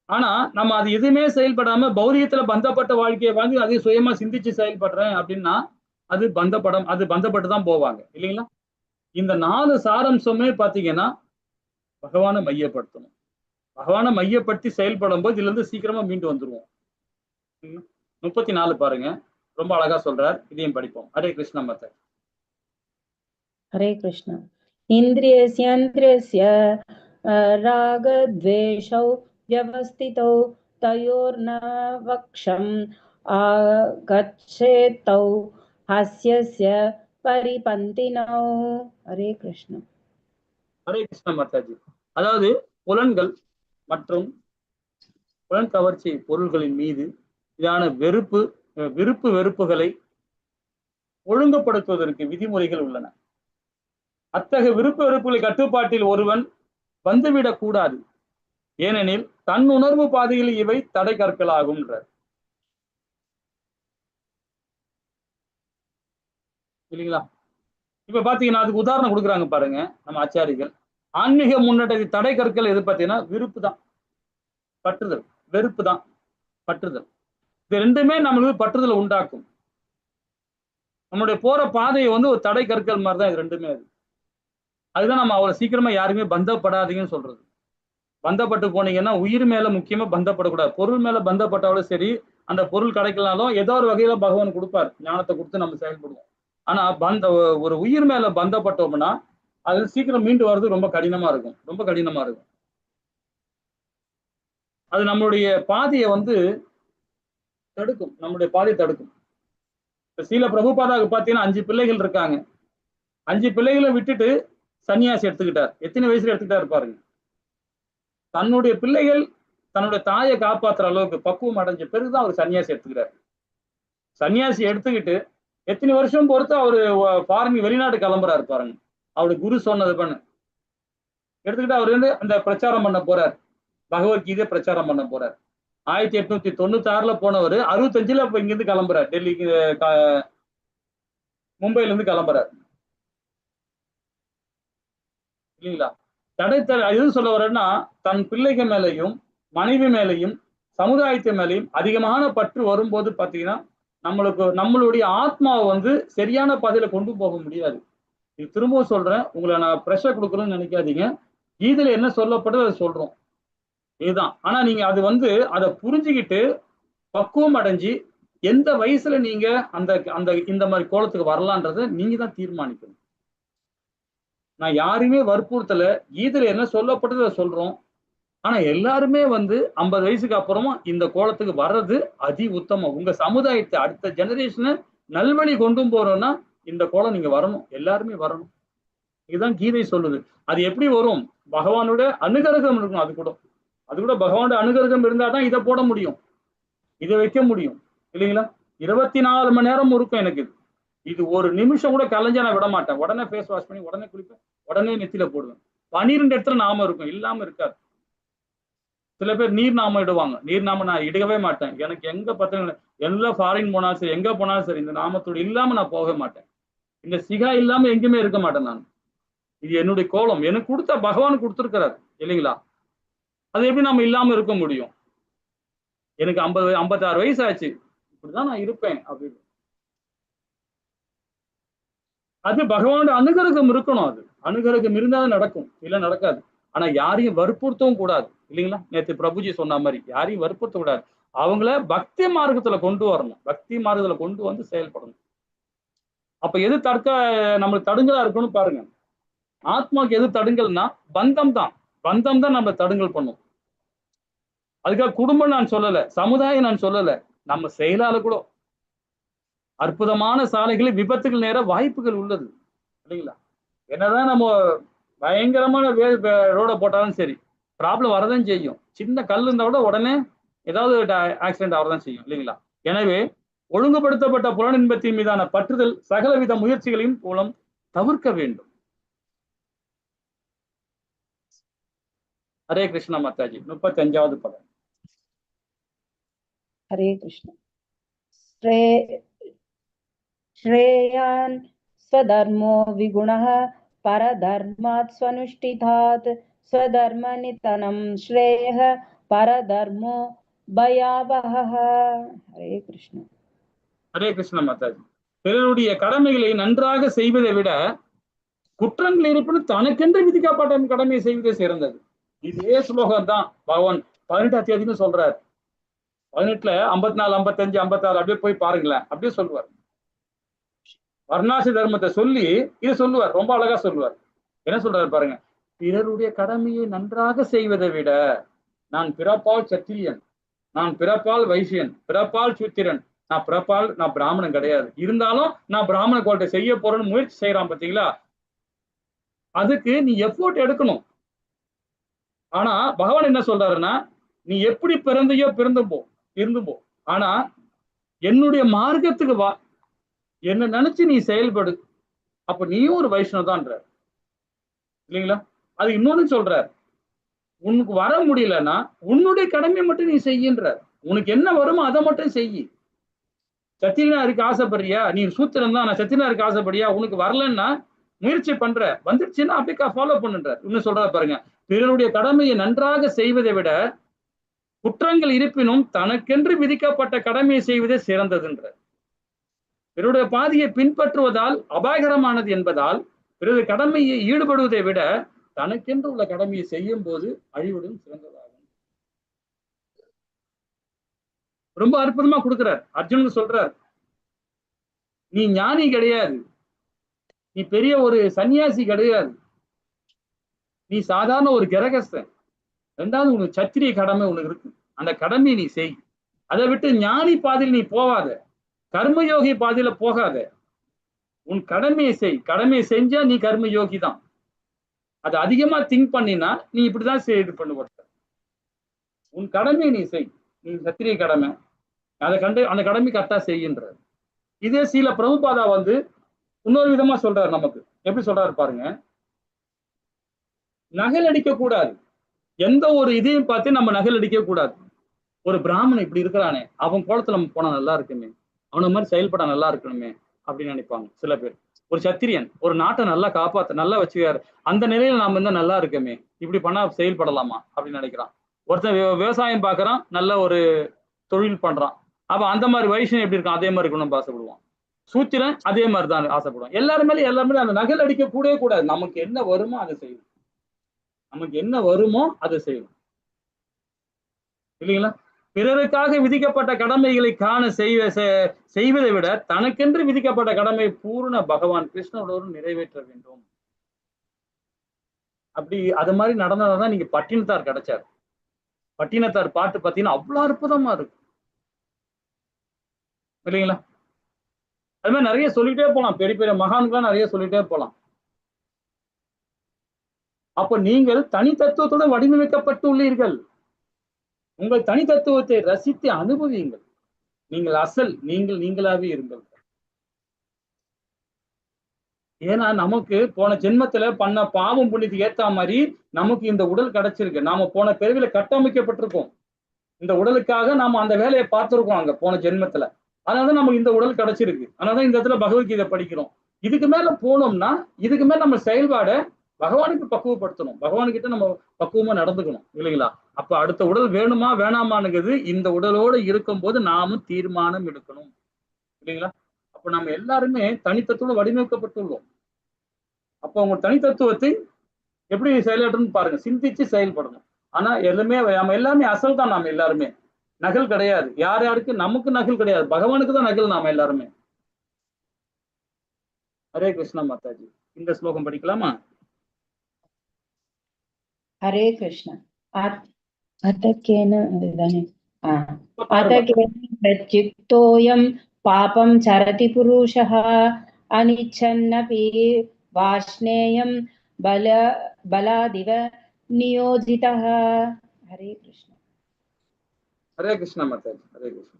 ஆனா நம்ம அது எதுவுமே செயல்படாம பௌதிகத்துல பந்தப்பட்ட வாழ்க்கையை வாழ்ந்து அதை சுயமா சிந்திச்சு செயல்படுறேன் அப்படின்னா அது பந்தப்பட்டு தான் போவாங்க இல்லைங்களா? இந்த 4 சாரம்சமே பாத்தீங்கன்னா பகவானை மையப்படுத்தணும். பகவானை மையப்படுத்தி செயல்படும் போது இதுல இருந்து சீக்கிரமா மீண்டு வந்துருவோம். 34 பாருங்க, ரொம்ப அழகா சொல்றார். இதையும் படிப்போம். ஹரே கிருஷ்ண மாதா. हरे कृष्ण। इन्द्रियस्येन्द्रियस्य रागद्वेषौ व्यवस्थितौ तयोर्न वक्षम् आगच्छेतौ हास्यस्य परिपन्थिनौ। हरे कृष्ण। ஹரே கிருஷ்ண மாதாஜி. அதாவது புலன்கள் மற்றும் புலன் கவர்ச்சி பொருள்களின் மீது இதான விருப்பு வெறுப்புகளை ஒழுங்குபடுத்துவதற்கு விதிமுறைகள் உள்ளன. அத்தகைய விருப்பு வெறுப்புகளை கட்டுப்பாட்டில் ஒருவன் வந்துவிடக் கூடாது. ஏனெனில் தன் உணர்வு பாதையில் இவை தடை கற்களாகும். இல்லைங்களா? இப்ப பாத்தீங்கன்னா அதுக்கு உதாரணம் கொடுக்குறாங்க பாருங்க நம்ம ஆச்சாரிகள். ஆன்மீக முன்னேற்றத்தை தடை கற்கள் எது பார்த்தீங்கன்னா விருப்பு தான், பற்றுதல். வெறுப்பு தான், பற்றுதல். இது ரெண்டுமே நம்மளுக்கு பற்றுதலை உண்டாக்கும். நம்மளுடைய போற பாதையை வந்து ஒரு தடை கற்கள் மாதிரி தான் இது ரெண்டுமே. அதுதான் நம்ம அவ்வளவு சீக்கிரமா யாருமே பந்தப்படாதீங்கன்னு சொல்றது. பந்தப்பட்டு போனீங்கன்னா உயிர் மேல முக்கியமா பந்தப்படக்கூடாது. பொருள் மேல பந்தப்பட்டாலும் சரி, அந்த பொருள் கிடைக்கலாலும் ஏதோ ஒரு வகையில பகவான் கொடுப்பார், ஞானத்தை கொடுத்து நம்ம செயல்படுவோம். ஆனா ஒரு உயிர் மேல பந்தப்பட்டோம்னா அது சீக்கிரம் மீண்டு வர்றது ரொம்ப கடினமா இருக்கும், ரொம்ப கடினமா இருக்கும். அது நம்மளுடைய பாதையை வந்து தடுக்கும், நம்மளுடைய பாதையை தடுக்கும். இப்ப ஸ்ரீல பிரபுபாதாவுக்கு பாத்தீங்கன்னா 5 பிள்ளைகள் இருக்காங்க. 5 பிள்ளைகளை விட்டுட்டு சன்னியாசி எடுத்துக்கிட்டார். எத்தனை வயசுல எடுத்துக்கிட்டாரு பாருங்க. தன்னுடைய பிள்ளைகள் தன்னுடைய தாயை காப்பாற்றுற அளவுக்கு பக்குவம் அடைஞ்ச பிறகுதான் அவர் சன்னியாசி எடுத்துக்கிறார். சன்னியாசி எடுத்துக்கிட்டு எத்தனை வருஷம் பொறுத்து அவரு ஃபாரின் வெளிநாட்டு கிளம்புறாரு பாருங்க. அவரு குரு சொன்னது பண்ணு எடுத்துக்கிட்டு அவர் வந்து அந்த பிரச்சாரம் பண்ண போறார், பகவத்கீதை பிரச்சாரம் பண்ண போறார். 1896 போனவர் 65 இப்ப இங்கிருந்து கிளம்புறார், டெல்லிக்கு மும்பைல இருந்து கிளம்புறார் இல்லைங்களா. எது சொல்ல வரேன்னா, தன் பிள்ளைகள் மேலையும் மனைவி மேலையும் சமுதாயத்து மேலையும் அதிகமான பற்று வரும்போது பாத்தீங்கன்னா நம்மளுடைய ஆத்மாவை வந்து சரியான பாதையில கொண்டு போக முடியாது. இது திரும்பவும் சொல்றேன், உங்களை நான் ப்ரெஷர் கொடுக்கணும்னு நினைக்காதீங்க. கீதையில என்ன சொல்லப்படுது அதை சொல்றோம், இதுதான். ஆனா நீங்க அது வந்து அதை புரிஞ்சுக்கிட்டு பக்குவம் அடைஞ்சு எந்த வயசுல நீங்க அந்த அந்த இந்த மாதிரி கோலத்துக்கு வரலான்றதை நீங்க தான் தீர்மானிக்கணும். நான் யாருமே வற்புறுத்தல, கீதையில என்ன சொல்லப்பட்டது அதை சொல்றோம். ஆனா எல்லாருமே வந்து 50 வயசுக்கு அப்புறமா இந்த கோலத்துக்கு வர்றது அதி உத்தமம். உங்க சமுதாயத்தை அடுத்த ஜெனரேஷனை நல்வழி கொண்டு போறோம்னா இந்த கோலம் நீங்க வரணும், எல்லாருமே வரணும். இதுதான் கீதை சொல்லுது. அது எப்படி வரும்? பகவானோட அனுகிரகம் இருக்கணும். அது கூட பகவானோட அனுகிரகம் இருந்தாதான் இதை போட முடியும், இதை வைக்க முடியும் இல்லைங்களா. 24 மணி நேரம் இருக்கும் எனக்கு. இது ஒரு நிமிஷம் கூட கலைஞ்சா நான் விட மாட்டேன். உடனே ஃபேஸ் வாஷ் பண்ணி உடனே குளிப்பேன், உடனே நெத்தியில போடுவேன். 12 இடத்துல நாமம் இருக்கும், இல்லாம இருக்காது. சில பேர் நீர் நாமம் இடுவாங்க, நீர் நாமம் நான் இடவே மாட்டேன். எனக்கு எங்க பார்த்தா எல்லாம் ஃபாரின் போனாலும் சரி, எங்க போனாலும் சரி, இந்த நாமத்தோடு இல்லாம நான் போக மாட்டேன். இந்த சிகா இல்லாம எங்கேயுமே இருக்க மாட்டேன் நான். இது என்னுடைய கோலம், எனக்கு கொடுத்த பகவான் கொடுத்துருக்கிறார் இல்லைங்களா. அது எப்படி நம்ம இல்லாம இருக்க முடியும்? எனக்கு 56 வயசு ஆச்சு, இப்படிதான் நான் இருப்பேன் அப்படின்னு. அது பகவானோட அனுகிரகம் இருக்கணும். அது அனுகிரகம் இருந்தாலும் நடக்கும், இல்ல நடக்காது. ஆனா யாரையும் வற்புறுத்தவும் கூடாது இல்லைங்களா. நேற்று பிரபுஜி சொன்ன மாதிரி யாரையும் வற்புறுத்த கூடாது. அவங்கள பக்தி மார்க்கத்துல கொண்டு வரணும், பக்தி மார்க்கத்துல கொண்டு வந்து செயல்படணும். அப்ப எது நம்மளுக்கு தடுங்கலா இருக்கணும் பாருங்க. ஆத்மாவுக்கு எது தடுங்கல்னா பந்தம் தான் நம்ம தடுங்கல் பண்ணும். அதுக்காக குடும்பம் நான் சொல்லல, சமுதாயம் நான் சொல்லல, நம்ம செயலால கூட அற்புதமான சாலைகளில் விபத்துகள் நேர வாய்ப்புகள் உள்ளது இல்லைங்களா. என்னதான் நம்ம பயங்கரமான ரோட போட்டாலும் சரி, ப்ராப்ளம் வரதான் செய்யும். சின்ன கல் இருந்தா கூட உடனே ஏதாவது ஆக்சிடென்ட் ஆகதான் செய்யும் இல்லைங்களா. எனவே ஒழுங்குபடுத்தப்பட்ட புலனின்பத்தின் மீதான பற்றுதல் சகலவித முயற்சிகளையும் மூலம் தவிர்க்க வேண்டும். ஹரே கிருஷ்ண மாதாஜி. 35வது பதம். हरे कृष्ण। श्रेयान् स्वधर्मो विगुणः परधर्मात् स्वनुष्ठितात् स्वधर्मनितनं श्रेयः परधर्मो भयावहः। हरे कृष्ण। ஹரே கிருஷ்ண மாதாஜி. பிறருடைய கடமைகளை நன்றாக செய்வதை விட குற்றங்கள் இருப்பினும் தனக்கென்று விதிக்கப்பட்ட கடமையை செய்வதே சிறந்தது. இதே ஸ்லோகம் தான் பகவான் 18 அத்தியாயத்திலும் சொல்றாரு. 18ல 54, 55, 56 அப்படியே போய் பாருங்களேன், அப்படியே சொல்லுவார். வர்ணாசி தர்மத்தை சொல்லி இதை சொல்லுவார், ரொம்ப அழகா சொல்லுவார். என்ன சொல்றாரு பாருங்க, பிறருடைய கடமையை நன்றாக செய்வதை விட, நான் பிறப்பால் சத்திரியன், நான் பிறப்பால் வைசியன், பிறப்பால் சூத்திரன், நான் பிராமணன் கிடையாது, இருந்தாலும் நான் பிராமண கோட்டை செய்ய போறேன்னு முயற்சி செய்யறான் பாத்தீங்களா. அதுக்கு நீ எஃபோர்ட் எடுக்கணும். ஆனா பகவான் என்ன சொல்றாருன்னா, நீ எப்படி பிறந்தையோ இருந்து போ, ஆனா என்னுடைய மார்க்கத்துக்கு வா, என்ன நினைச்சு நீ செயல்படு, அப்ப நீயும் ஒரு வைஷ்ணவதான்ற இல்லைங்களா. அது இன்னொன்னு சொல்றார், உனக்கு வர முடியலன்னா உன்னுடைய கடமையை மட்டும் நீ செய்யின்றார். உனக்கு என்ன வருமோ அதை மட்டும் செய்யி. சத்திரியனா இருக்க ஆசைப்படுறியா, நீ சூத்திரம் தான், நான் சத்திரியனா இருக்க ஆசைப்படியா, உனக்கு வரலன்னா முயற்சி பண்ற, வந்துருச்சுன்னா அப்படியே ஃபாலோ பண்ணுன்ற. இன்னும் சொல்றாரு பாருங்க, பிறருடைய கடமையை நன்றாக செய்வதை விட குற்றங்கள் இருப்பினும் தனக்கென்று விதிக்கப்பட்ட கடமையை செய்வதே சிறந்ததுன்ற. பிறருடைய பாதையை பின்பற்றுவதால் அபாயகரமானது என்பதால் பிறருடைய கடமையை ஈடுபடுவதை விட தனக்கென்று உள்ள கடமையை செய்யும் போது அழிவுடன் சிறந்ததாகும். ரொம்ப அற்புதமா கொடுக்கிறார். அர்ஜுனுக்கு சொல்றார், நீ ஞானி கிடையாது, நீ பெரிய ஒரு சன்னியாசி கிடையாது, நீ சாதாரண ஒரு கிரகஸ்தன். ரெண்டாவது உனக்கு சத்திரிய கடமை உனக்கு இருக்கு, அந்த கடமையை நீ செய். அதை விட்டு ஞானி பாதையில் நீ போகாத, கர்மயோகி பாதையில போகாத, உன் கடமையை செய். கடமையை செஞ்சா நீ கர்மயோகி தான். அது அதிகமா திங்க் பண்ணினா நீ இப்படிதான் இது பண்ணுவ. உன் கடமையை நீ செய், நீ சத்திரிய கடமை, அதை கண்டு அந்த கடமை கரெக்டா செய்கின்ற. இதே சீல பிரபுபாதா வந்து இன்னொரு விதமா சொல்றாரு நமக்கு. எப்படி சொல்றாரு பாருங்க, நகல் அடிக்க கூடாது. எந்த ஒரு இதையும் பார்த்து நம்ம நகல் அடிக்க கூடாது. ஒரு பிராமணன் இப்படி இருக்கிறானே, அவன் கோலத்துல நம்ம போனா நல்லா இருக்குமே, அவன மாதிரி செயல்பட நல்லா இருக்கணுமே அப்படின்னு நினைப்பாங்க சில பேர். ஒரு சத்திரியன் ஒரு நாட்டை நல்லா நல்லா வச்சுக்காரு, அந்த நிலையில நாம இருந்தா நல்லா இருக்குமே, இப்படி பண்ணா செயல்படலாமா அப்படின்னு நினைக்கிறான். ஒருத்தன் விவசாயம் பார்க்கறான், நல்ல ஒரு தொழில் பண்றான், அப்ப அந்த மாதிரி வைஷ்ணவன் எப்படி இருக்கான் அதே மாதிரி இருக்கணும்னு ஆசைப்படுவான். சூத்திரன் அதே மாதிரி தான் ஆசைப்படுவான். எல்லாருமே அந்த நகல் அடிக்க கூடவே கூடாது. நமக்கு என்ன வருமோ அதை செய்யணும். நமக்கு என்ன வருமோ அதை செய்யணும் இல்லைங்களா? பிறருக்காக விதிக்கப்பட்ட கடமைகளை காண செய்வதை விட தனக்கென்று விதிக்கப்பட்ட கடமை பூர்ண பகவான் கிருஷ்ணனோடு நிறைவேற்ற வேண்டும். அப்படி அது மாதிரி நடந்ததான் நீங்க பட்டினத்தார் கிடைச்சாரு. பட்டினத்தார் பாட்டு பார்த்தீங்கன்னா அவ்வளவு அற்புதமா இருக்கு இல்லைங்களா? அது மாதிரி நிறைய சொல்லிட்டே போலாம். பெரிய பெரிய மகான்களாம் நிறைய சொல்லிட்டே போலாம். அப்ப நீங்கள் தனி தத்துவத்துடன் வடிவமைக்கப்பட்டு உள்ளீர்கள். உங்கள் தனி தத்துவத்தை ரசித்து அனுபவியுங்கள். நீங்கள் அசல் நீங்களாவே இருங்கள். ஏன்னா நமக்கு போன ஜென்மத்துல பண்ண பாவம் புண்ணியத்துக்கு ஏத்த மாதிரி நமக்கு இந்த உடல் கிடைச்சிருக்கு. நாம போன பிறவில கட்டமைக்கப்பட்டிருக்கோம். இந்த உடலுக்காக நாம அந்த வேலையை பார்த்திருக்கோம் அங்க போன ஜென்மத்துல. அதனாலதான் நமக்கு இந்த உடல் கிடைச்சிருக்கு. அதனாலதான் இந்த இடத்துல பகவத்கீதை படிக்கிறோம். இதுக்கு மேல போனோம்னா இதுக்கு மேல நம்ம செயல்பாட பகவானுக்கு பக்குவப்படுத்தணும். பகவான்கிட்ட நம்ம பக்குவமா நடந்துக்கணும் இல்லைங்களா? அப்ப அடுத்த உடல் வேணுமா வேணாமானுங்கிறது இந்த உடலோட இருக்கும் போது நாமும் தீர்மானம் எடுக்கணும் இல்லைங்களா? அப்ப நம்ம எல்லாருமே தனித்தத்துவம் வடிவமைக்கப்பட்டுள்ளோம். அப்ப உங்க தனித்தத்துவத்தை எப்படி செயலாற்றணும்னு பாருங்க, சிந்திச்சு செயல்படணும். ஆனா நம்ம எல்லாமே அசல் தான். நாம எல்லாருமே நகல் கிடையாது. யாருக்கு நமக்கு நகல் கிடையாது, பகவானுக்கு தான் நகல். நாம எல்லாருமே. ஹரே கிருஷ்ணா மாதாஜி. இந்த ஸ்லோகம் படிக்கலாமா? हरे कृष्ण। अथ केन प्रत्युक्तोऽयं पापं चरति पुरुषः अनिच्छन्नपि वार्ष्णेयं बलादिव नियोजितः। हरे कृष्ण। ஹரே கிருஷ்ணா மாதாஜி. ஹரே கிருஷ்ணா.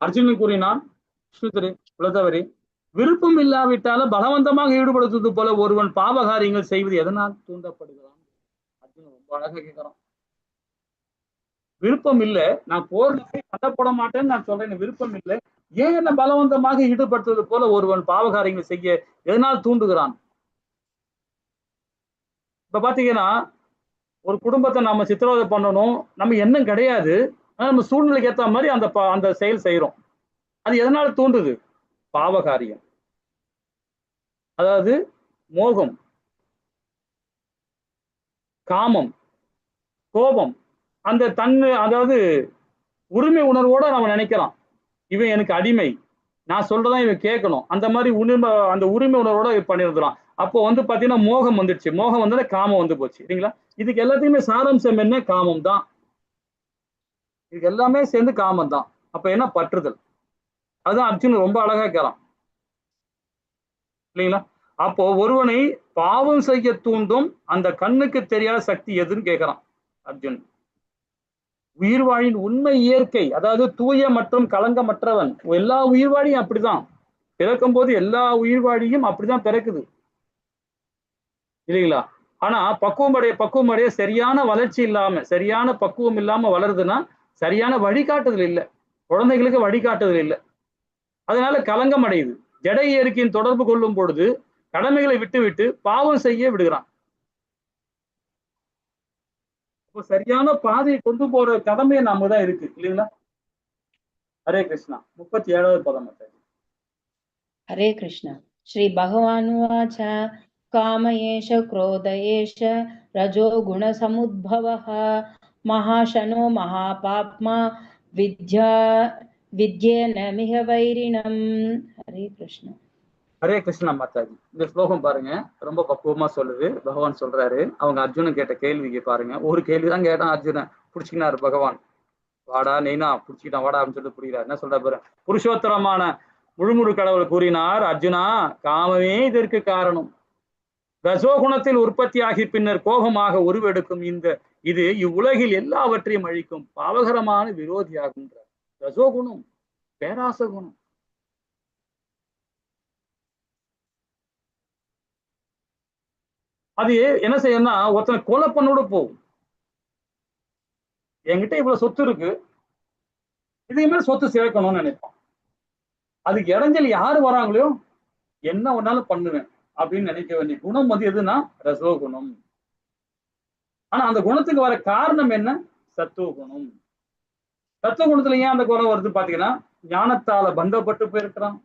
அர்ஜுனன் கூறினான், உலகவரே, விருப்பம் இல்லாவிட்டாலும் பலவந்தமாக ஈடுபடுத்துவது போல ஒருவன் பாவகாரியங்கள் செய்வது எதனால் தூண்டப்படுகிறான்? அர்ஜுனன் ரொம்ப அழகா கேட்கிறான். விருப்பம் இல்லை, நான் போர் சண்டை போட மாட்டேன்னு நான் சொல்றேன், விருப்பம் இல்லை, ஏன் என்ன பலவந்தமாக ஈடுபடுத்துவது போல ஒருவன் பாவகாரியங்கள் செய்ய எதனால் தூண்டுகிறான்? இப்ப பாத்தீங்கன்னா ஒரு குடும்பத்தை நாம சித்திரவதை பண்ணணும், நம்ம எண்ணம் கிடையாது, நம்ம சூழ்நிலைக்கு ஏற்ற மாதிரி அந்த செயல் செய்யறோம். அது எதனால தூண்டுது? பாவகாரியம். அதாவது மோகம், காமம், கோபம், அந்த அதாவது உரிமை உணர்வோட நம்ம நினைக்கிறோம், இவன் எனக்கு அடிமை, நான் சொல்றதான் இவன் கேட்கணும், அந்த மாதிரி அந்த உரிமை உணர்வோட பண்ணிருந்தான். அப்போ பாத்தீங்கன்னா மோகம் வந்துடுச்சு. மோகம் வந்தோட காமம் வந்து போச்சு இல்லைங்களா? இதுக்கு எல்லாத்தையுமே சாராம்சம் என்ன? காமம் தான். இதுக்கு எல்லாமே சேர்ந்து காமம் தான். அப்ப என்ன? பற்றுதல். அதுதான் அர்ஜுனன் ரொம்ப அழகா கேட்கிறான் இல்லைங்களா? அப்போ ஒருவனை பாவம் செய்ய தூண்டும் அந்த கண்ணுக்கு தெரியாத சக்தி எதுன்னு கேட்கிறான் அர்ஜுன். உயிர்வாழின் உண்மை இயற்கை, அதாவது தூய மற்றும் களங்கமற்றவன். எல்லா உயிர்வாழியும் அப்படிதான் பிறக்கும் போது, எல்லா உயிர்வாழியும் அப்படிதான் பிறக்குது இல்லைங்களா? ஆனா பக்குவம் அடைய சரியான வளர்ச்சி இல்லாம, சரியான பக்குவம் இல்லாம வளருதுன்னா சரியான வழிகாட்டுதல் இல்லை, குழந்தைகளுக்கு வழிகாட்டுதல் இல்லை. அதனால களங்கம் அடையுது. ஜட இயற்கையின் தொடர்பு கொள்ளும் பொழுது கடமைகளை விட்டு பாவம் செய்ய விடுகிறான். இப்போ சரியான பாதையை கொண்டு போற கடமை நாம தான் இருக்கு இல்லைங்களா? ஹரே கிருஷ்ணா. 37வது பதம். हरे कृष्ण। श्री भगवानुवाच काम एष क्रोध एष रजो गुण समुद्भवः महाशनो महापाप्मा विद्येन मिह वैरिणम्। हरे कृष्ण। ஹரே கிருஷ்ணா மாதாஜி. இந்த ஸ்லோகம் பாருங்க, ரொம்ப பக்குவமா சொல்லுது. பகவான் சொல்றாரு, அவங்க அர்ஜுனன் கேட்ட கேள்விக்கு பாருங்க. ஒரு கேள்விதான் கேட்டான் அர்ஜுனன், புடிச்சுக்கினாரு பகவான். வாடா நெய்னா புடிச்சுக்கிட்டான், வாடா அப்படின்னு சொல்லிட்டு புரியுறாரு. என்ன சொல்ற பாரு, புருஷோத்தரமான முழுமுழு கடவுள் கூறினார், அர்ஜுனா, காமமே இதற்கு காரணம். ரஜோகுணத்தில் உற்பத்தியாகி பின்னர் கோபமாக உருவெடுக்கும் இது இவ்வுலகில் எல்லாவற்றையும் அழிக்கும் பாவகரமான விரோதியாகின்றார். ரஜோகுணம் பேராச குணம். அது என்ன செய்யணும்னா ஒருத்தனை கொலை பண்ணோட போகும். என்கிட்ட இவ்வளவு சொத்து இருக்கு, இதையுமே சொத்து சேர்க்கணும்னு நினைப்பான். அதுக்கு இடைஞ்சல் யாரு வராங்களோ என்ன ஒன்னாலும் பண்ணுவேன் அப்படின்னு நினைக்க வேண்டிய குணம் வந்து எதுனா ரசோ குணம். ஆனா அந்த குணத்துக்கு வர காரணம் என்ன? சத்துவ குணம். சத்துவ குணத்துல ஏன் அந்த குணம் வருது பாத்தீங்கன்னா, ஞானத்தால பந்தப்பட்டு போயிருக்கிறான்,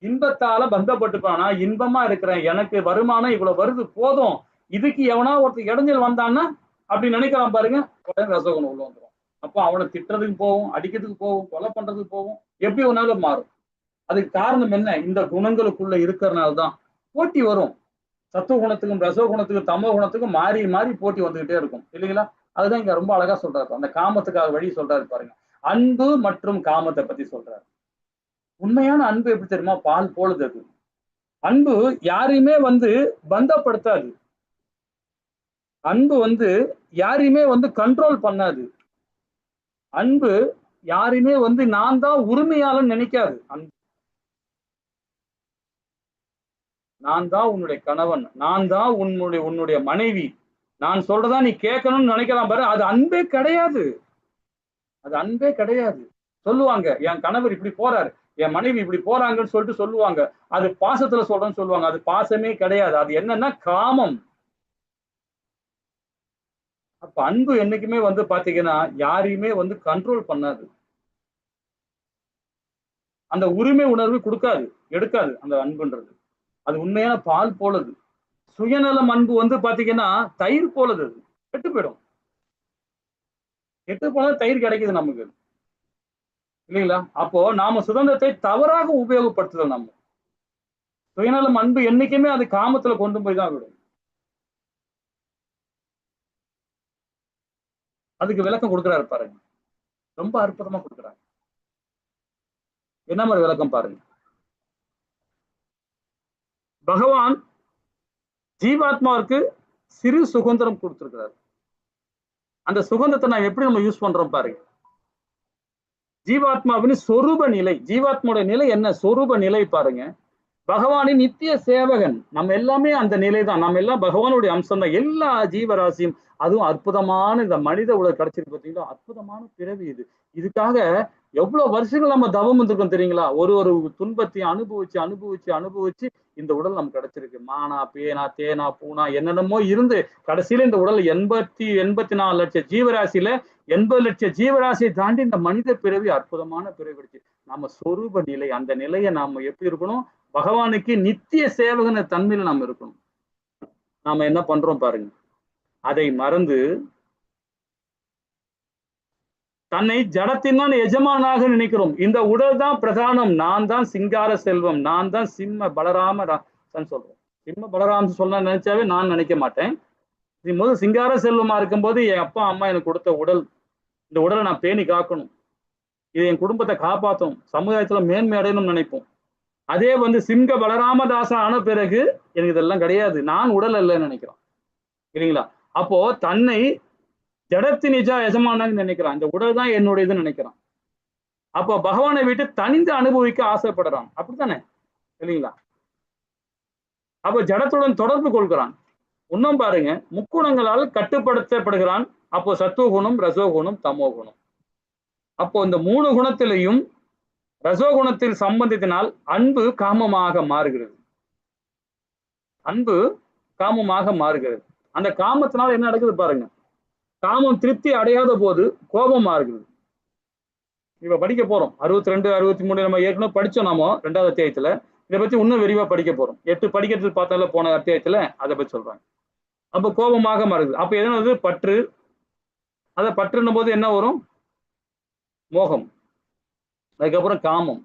இன்பத்தால பந்தப்பட்டு போனா, இன்பமா இருக்கிறேன், எனக்கு வருமானம் இவ்வளவு வருது போதும், இதுக்கு எவனா ஒருத்தர் இடைஞ்சல் வந்தான்னா அப்படி நினைக்கிறான் பாருங்க, உடனே ரசகுணம் உள்ள வந்துடும். அப்போ அவனை திட்டுறதுக்கு போகும், அடிக்கிறதுக்கு போகும், கொலை பண்றதுக்கு போகும், எப்படி ஒன்னாலும் மாறும். அதுக்கு காரணம் என்ன? இந்த குணங்களுக்குள்ள இருக்கிறனால தான் போட்டி வரும். சத்துவ குணத்துக்கும் ரசோ குணத்துக்கும் தமோ குணத்துக்கும் மாறி மாறி போட்டி வந்துகிட்டே இருக்கும் இல்லைங்களா? அதுதான் இங்க ரொம்ப அழகா சொல்றாரு. அந்த காமத்துக்காக வழி சொல்றாரு பாருங்க. அன்பு மற்றும் காமத்தை பத்தி சொல்றாரு. உண்மையான அன்பு எப்படி தெரியுமா? பால் போலுது. அது அன்பு யாரையுமே வந்து பந்தப்படுத்தாது. அன்பு வந்து யாரையுமே வந்து கண்ட்ரோல் பண்ணாது. அன்பு யாரையுமே வந்து நான் தான் உரிமையாளன்னு நினைக்காது. அன்பு நான் தான் உன்னுடைய கணவன், நான் தான் உன்னுடைய மனைவி, நான் சொல்றதா நீ கேட்கணும்னு நினைக்கலாம் பாரு, அது அன்பே கிடையாது. அது அன்பே கிடையாது. சொல்லுவாங்க என் கணவர் இப்படி போறாரு, என் மனைவி இப்படி போறாங்கன்னு சொல்லிட்டு சொல்லுவாங்க. அது பாசத்துல சொல்றேன்னு சொல்லுவாங்க. அது பாசமே கிடையாது. அது என்னன்னா காமம். அப்ப அன்பு என்னைக்குமே வந்து பாத்தீங்கன்னா யாரையுமே வந்து கண்ட்ரோல் பண்ணாது. அந்த உரிமை உணர்வு கொடுக்காது, எடுக்காது. அந்த அன்புன்றது அது உண்மையான பால் போலது. சுயநலம் அன்பு வந்து பாத்தீங்கன்னா தயிர் போலது. அது கெட்டு போயிடும். கெட்டு போனா தயிர் கிடைக்குது நமக்கு இல்லைங்களா? அப்போ நாம சுதந்திரத்தை தவறாக உபயோகப்படுத்துதல். நம்ம சுயநலம் அன்பு என்னைக்குமே அது காமத்துல கொண்டு போய் தான் விடும். அதுக்கு விளக்கம் கொடுக்குறாரு பாருங்க, ரொம்ப அற்புதமா கொடுக்குறாங்க. என்ன மாதிரி விளக்கம் பாருங்க. பகவான் ஜீவாத்மாவுக்கு சிறு சுதந்திரம் கொடுத்திருக்கிறார். அந்த சுதந்திரத்தை நான் எப்படி நம்ம யூஸ் பண்றோம் பாருங்க. ஜீவாத்மாவின் சொரூப நிலை, ஜீவாத்மாவோட நிலை என்ன? சொரூப நிலை பாருங்க. பகவானின் நித்திய சேவகன். நம்ம எல்லாமே அந்த நிலை தான். நம்ம எல்லாம் பகவானுடைய அம்சம் தான். எல்லா ஜீவராசியும். அதுவும் அற்புதமான இந்த மனித உலகம் கிடைச்சிருக்கு பார்த்தீங்களா? அற்புதமான பிறவி இது. இதுக்காக எவ்வளவு வருஷங்கள் நம்ம தவம் வந்திருக்கோம் தெரியுங்களா? ஒரு துன்பத்தையும் அனுபவிச்சு அனுபவிச்சு அனுபவிச்சு இந்த உடல் நமக்கு கிடைச்சிருக்கு. மானா, பேனா, தேனா, பூனா என்னென்னமோ இருந்து கடைசியில இந்த உடல் 84 லட்சம் ஜீவராசியில 80 லட்சம் ஜீவராசியை தாண்டி இந்த மனித பிறவி அற்புதமான பிறவி கிடைச்சு. நம்ம சொரூப நிலை, அந்த நிலையை நாம எப்படி இருக்கணும்? பகவானுக்கு நித்திய சேவகன தன்மையில நாம இருக்கணும். நாம என்ன பண்றோம் பாருங்க. அதை மறந்து தன்னை ஜடத்தின் எஜமானாக நினைக்கிறோம். இந்த உடல் தான் பிரதானம், நான் தான் சிங்கார செல்வம், நான் தான் சிம்ம பலராம சொல்றோம். சிம்ம பலராம சொல்ல நினைச்சாவே நான் நினைக்க மாட்டேன். முதல் சிங்கார செல்வமா இருக்கும்போது என் அப்பா அம்மா எனக்கு கொடுத்த உடல், இந்த உடலை நான் பேணி காக்கணும், இது என் குடும்பத்தை காப்பாற்றணும், சமுதாயத்துல மேன்மை அடையணும்னு நினைப்போம். அதே வந்து சிங்க பலராமதாசா ஆன பிறகு எனக்கு இதெல்லாம் கிடையாது, நான் உடல் அல்லன்னு நினைக்கிறோம் இல்லைங்களா? அப்போ தன்னை ஜடத்தின் எஜமானன்னு நினைக்கிறான். இந்த உடல் தான் என்னுடைய இதுன்னு நினைக்கிறான். அப்போ பகவானை விட்டு தனிந்து அனுபவிக்க ஆசைப்படுறான். அப்படித்தானே இல்லைங்களா? அப்போ ஜடத்துடன் தொடர்பு கொள்கிறான். இன்னும் பாருங்க, முக்குணங்களால் கட்டுப்படுத்தப்படுகிறான். அப்போ சத்துவகுணம், ரசோகுணம், தமோகுணம். அப்போ இந்த 3 குணத்திலையும் ரசோகுணத்தில் சம்பந்தத்தினால் அன்பு காமமாக மாறுகிறது. அன்பு காமமாக மாறுகிறது. அந்த காமத்தினால் என்ன நடக்குது பாருங்க. காமம் திருப்தி அடையாத போது கோபம் மாறுகிறது. இப்ப படிக்க போறோம் 62, 63 நம்ம ஏற்கனவே படிச்சோம். நாம 2வது அத்தியாயத்துல இதை பத்தி இன்னும் விரிவா படிக்க போறோம். 8 படிக்கிறதுக்கு பார்த்தால போன அத்தியாயத்துல அதை பத்தி சொல்றாங்க. அப்ப கோபமாக மாறுது. அப்ப எதனாவது பற்று. அதை பற்றுன்னும் போது என்ன வரும்? மோகம். அதுக்கப்புறம் காமம்.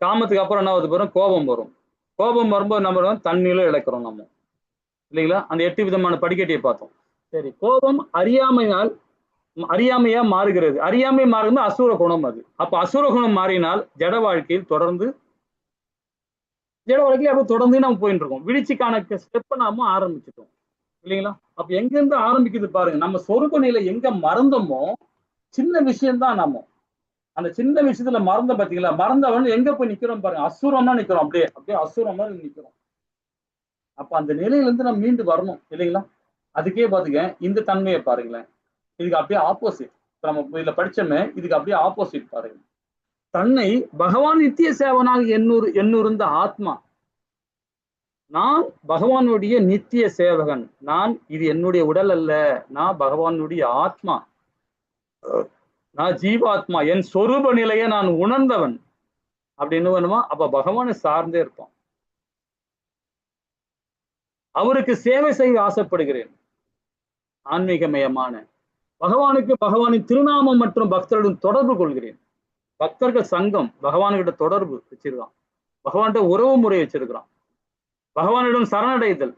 காமத்துக்கு அப்புறம் என்ன வருது பாருங்க? கோபம் வரும். கோபம் வரும்போது நம்ம தண்ணியில இழக்கிறோம் நம்ம இல்லைங்களா? அந்த 8 விதமான படிக்கட்டியை பார்த்தோம். சரி, கோபம் அறியாமையா மாறுகிறது. அறியாமை மாறுறது அசுர குணம். அது அப்ப அசுர குணம் மாறினால் ஜட வாழ்க்கையில் தொடர்ந்து நம்ம போயிட்டு இருக்கோம். விழிச்சிக்கான ஸ்டெப்பை நாம ஆரம்பிச்சிட்டோம் இல்லைங்களா? அப்ப எங்க இருந்து ஆரம்பிக்குது பாருங்க. நம்ம சொரூப நிலை எங்க மறந்தோமோ, சின்ன விஷயம்தான். நாம அந்த சின்ன விஷயத்துல மறந்த பாத்தீங்களா? மறந்தவன் எங்க போய் நிக்கிறோம் பாருங்க. அசுரமா நிக்கிறோம். அப்படியே அசுரம் மாதிரி நிக்கிறோம். அப்ப அந்த நிலையில இருந்து நம்ம மீண்டு வரணும் இல்லைங்களா? அதுக்கே பாத்துக்க இந்த தன்மையை பாருங்களேன். இதுக்கு அப்படியே ஆப்போசிட். நம்ம இதுல படிச்சோமே, இதுக்கு அப்படியே ஆப்போசிட் பாருங்க. தன்னை பகவான் நித்திய சேவனாக எண்ணுறுந்த ஆத்மா, நான் பகவானுடைய நித்திய சேவகன், நான் இது என்னுடைய உடல் அல்ல, நான் பகவானுடைய ஆத்மா, நான் ஜீவாத்மா, என் சொரூப நிலையை நான் உணர்ந்தவன் அப்படின்னு வேணுமா? அப்ப பகவானை சார்ந்தே இருப்பான். அவருக்கு சேவை செய்ய ஆசைப்படுகிறேன். ஆன்மீகமயமான பகவானுக்கு பகவானின் திருநாமம் மற்றும் பக்தருடன் தொடர்பு கொள்கிறேன். பக்தர்கள் சங்கம் பகவான்கிட்ட தொடர்பு வச்சிருக்கான், பகவான்கிட்ட உறவு முறை வச்சிருக்கிறான், பகவானிடம் சரணடைதல்,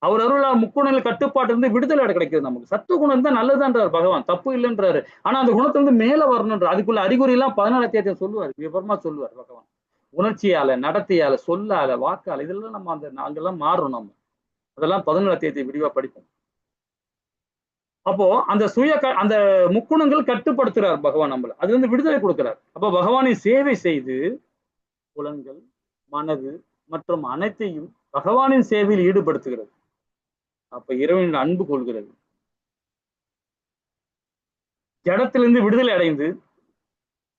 அவர் அருளால் முக்குணங்கள் கட்டுப்பாட்டு இருந்து விடுதலை கிடைக்குது. நமக்கு சத்துவகுணம் தான் நல்லதுன்றார் பகவான், தப்பு இல்லைன்றாரு. ஆனா அந்த குணத்துல இருந்து மேல வரணும்ன்ற அதுக்குள்ள அறிகுறி எல்லாம் 14 அத்தியாயத்தை சொல்லுவார், விவரமா சொல்லுவார் பகவான். உணர்ச்சியால, நடத்தையால, சொல்லால, வாக்கால, இதெல்லாம் நம்ம அங்கெல்லாம் மாறுறோம். நம்ம அதெல்லாம் 14 அத்தியாயத்தை விரிவா படிப்போம். அப்போ அந்த அந்த முக்குணங்கள் கட்டுப்படுத்துறார் பகவான் நம்மள, அதுல இருந்து விடுதலை கொடுக்கிறார். அப்ப பகவானை சேவை செய்து புலன்கள், மனது மற்றும் அனைத்தையும் பகவானின் சேவையில் ஈடுபடுத்துகிறது. அப்ப இறைவனின் அன்பு கொள்கிறது. ஜடத்திலிருந்து விடுதலை அடைந்து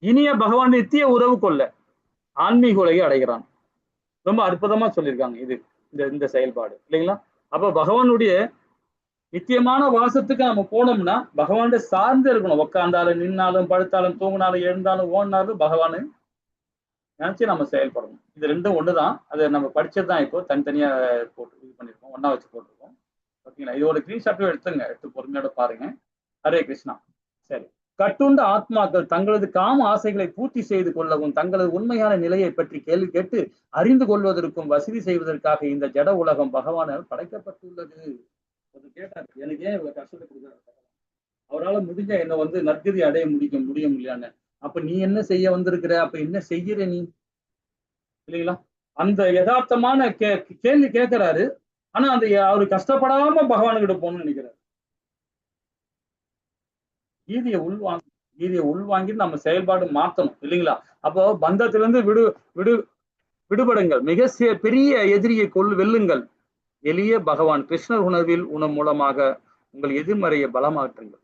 இனிய பகவான் நித்திய உறவு கொள்ள ஆன்மீக உலகை அடைகிறான். ரொம்ப அற்புதமா சொல்லியிருக்காங்க இது இந்த செயல்பாடு இல்லைங்களா? அப்ப பகவானுடைய நித்தியமான வாசத்துக்கு நம்ம போனோம்னா பகவான் சார்ந்து இருக்கணும். உட்கார்ந்தாலும், நின்னாலும், படுத்தாலும், தூங்கினாலும், எழுந்தாலும், ஓடினாலும் பகவானு நினைச்சு நம்ம செயல்படணும். இது ரெண்டும் ஒண்ணுதான். அதை நம்ம படிச்சதுதான். இப்போ தனித்தனியா போட்டு இது பண்ணிருக்கோம், ஒன்னா வச்சு போட்டிருக்கோம். ஓகேங்களா? இது ஒரு ஸ்கிரீன்ஷாட்டும் எடுத்து பொறுமையோட பாருங்க. ஹரே கிருஷ்ணா. சரி, கட்டுண்ட ஆத்மாக்கள் தங்களது காம ஆசைகளை பூர்த்தி செய்து கொள்ளவும் தங்களது உண்மையான நிலையை பற்றி கேள்வி கேட்டு அறிந்து கொள்வதற்கும் வசதி செய்வதற்காக இந்த ஜட உலகம் பகவானால் படைக்கப்பட்டுள்ளது. கேட்டாரு, எனக்கு ஏன் இவ்வளவு கஷ்டத்தை கொடுக்குறாரு? அவரால் முடிஞ்ச என்னை நற்கதி அடைய முடிய முடியலையான்னு. அப்ப நீ என்ன செய்ய வந்திருக்கிற? அப்ப என்ன செய்யற நீ? இல்லைங்களா? அந்த யதார்த்தமான கேள்வி கேட்கிறாரு. ஆனா அந்த அவரு கஷ்டப்படாம பகவானுக்கிட்ட போகணும்னு நினைக்கிறாரு. கீதையை உள்வாங்கி நம்ம செயல்பாடு மாத்தணும் இல்லைங்களா? அப்போ பந்தத்திலிருந்து விடுபடுங்கள், மிக பெரிய எதிரியை வெல்லுங்கள், எளிய பகவான் கிருஷ்ணர் உணர்வில் மூலமாக உங்கள் எதிர்மறையை பலமாற்றுங்கள்.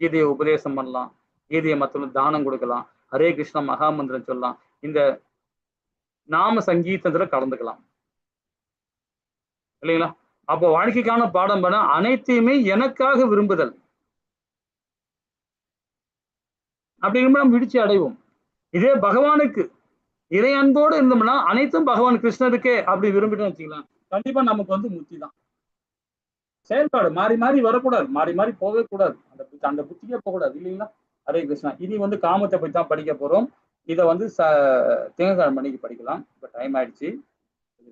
கீதையை உபதேசம் பண்ணலாம், கீதையை மற்றவங்களுக்கு தானம் கொடுக்கலாம், ஹரே கிருஷ்ணா மகாமந்திரம் சொல்லலாம், இந்த நாம சங்கீதத்துல கலந்துக்கலாம் இல்லைங்களா? அப்போ வாழ்க்கைக்கான பாடம் பண்ண அனைத்தையுமே எனக்காக விரும்புதல் அப்படிங்கிற நம்ம விடுச்சி அடைவோம். இதே பகவானுக்கு இறை அன்போடு இருந்தோம்னா அனைத்தும் பகவான் கிருஷ்ணருக்கே அப்படி விரும்பிட்டு வச்சுக்கலாம். கண்டிப்பா நமக்கு முக்தி தான். செயல்பாடு மாறி மாறி வரக்கூடாது, மாறி மாறி போகவே கூடாது, அந்த புத்திக்கே போகக்கூடாது இல்லைங்களா? ஹரே கிருஷ்ணா. இனி காமத்தை பற்றி தான் படிக்க போறோம். இதை திங்கட்கிழமை மணிக்கு படிக்கலாம். இப்போ டைம் ஆயிடுச்சு,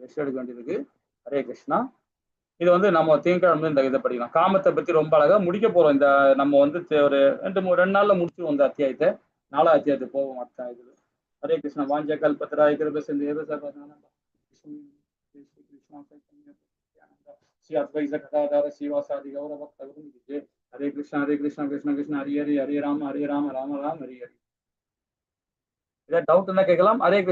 ரெஸ்ட் எடுக்க வேண்டியதுக்கு. ஹரே கிருஷ்ணா. இது நம்ம திங்கட்கிழமை இந்த இதை படிக்கலாம். காமத்தை பத்தி ரொம்ப அழகா முடிக்க போறோம். இந்த நம்ம ஒரு 2 நாள்ல முடிச்சிருவோம் இந்த அத்தியாயத்தை. 4ஆம் அத்தியாயத்துக்கு போவோம் அத்தியாயத்துல. ஹரே கிருஷ்ணா. வாஞ்ச கல்பத்ராய கிருப சிந்து ஹரே கிருஷ்ணா ஹரே கிருஷ்ணா கிருஷ்ண கிருஷ்ண ஹரி ஹரி ஹரே ராம ராம ராம ஹரி ஹரி. ஏதாவது டவுட் இருந்தா கேட்கலாம். ஹரே கிருஷ்ணா.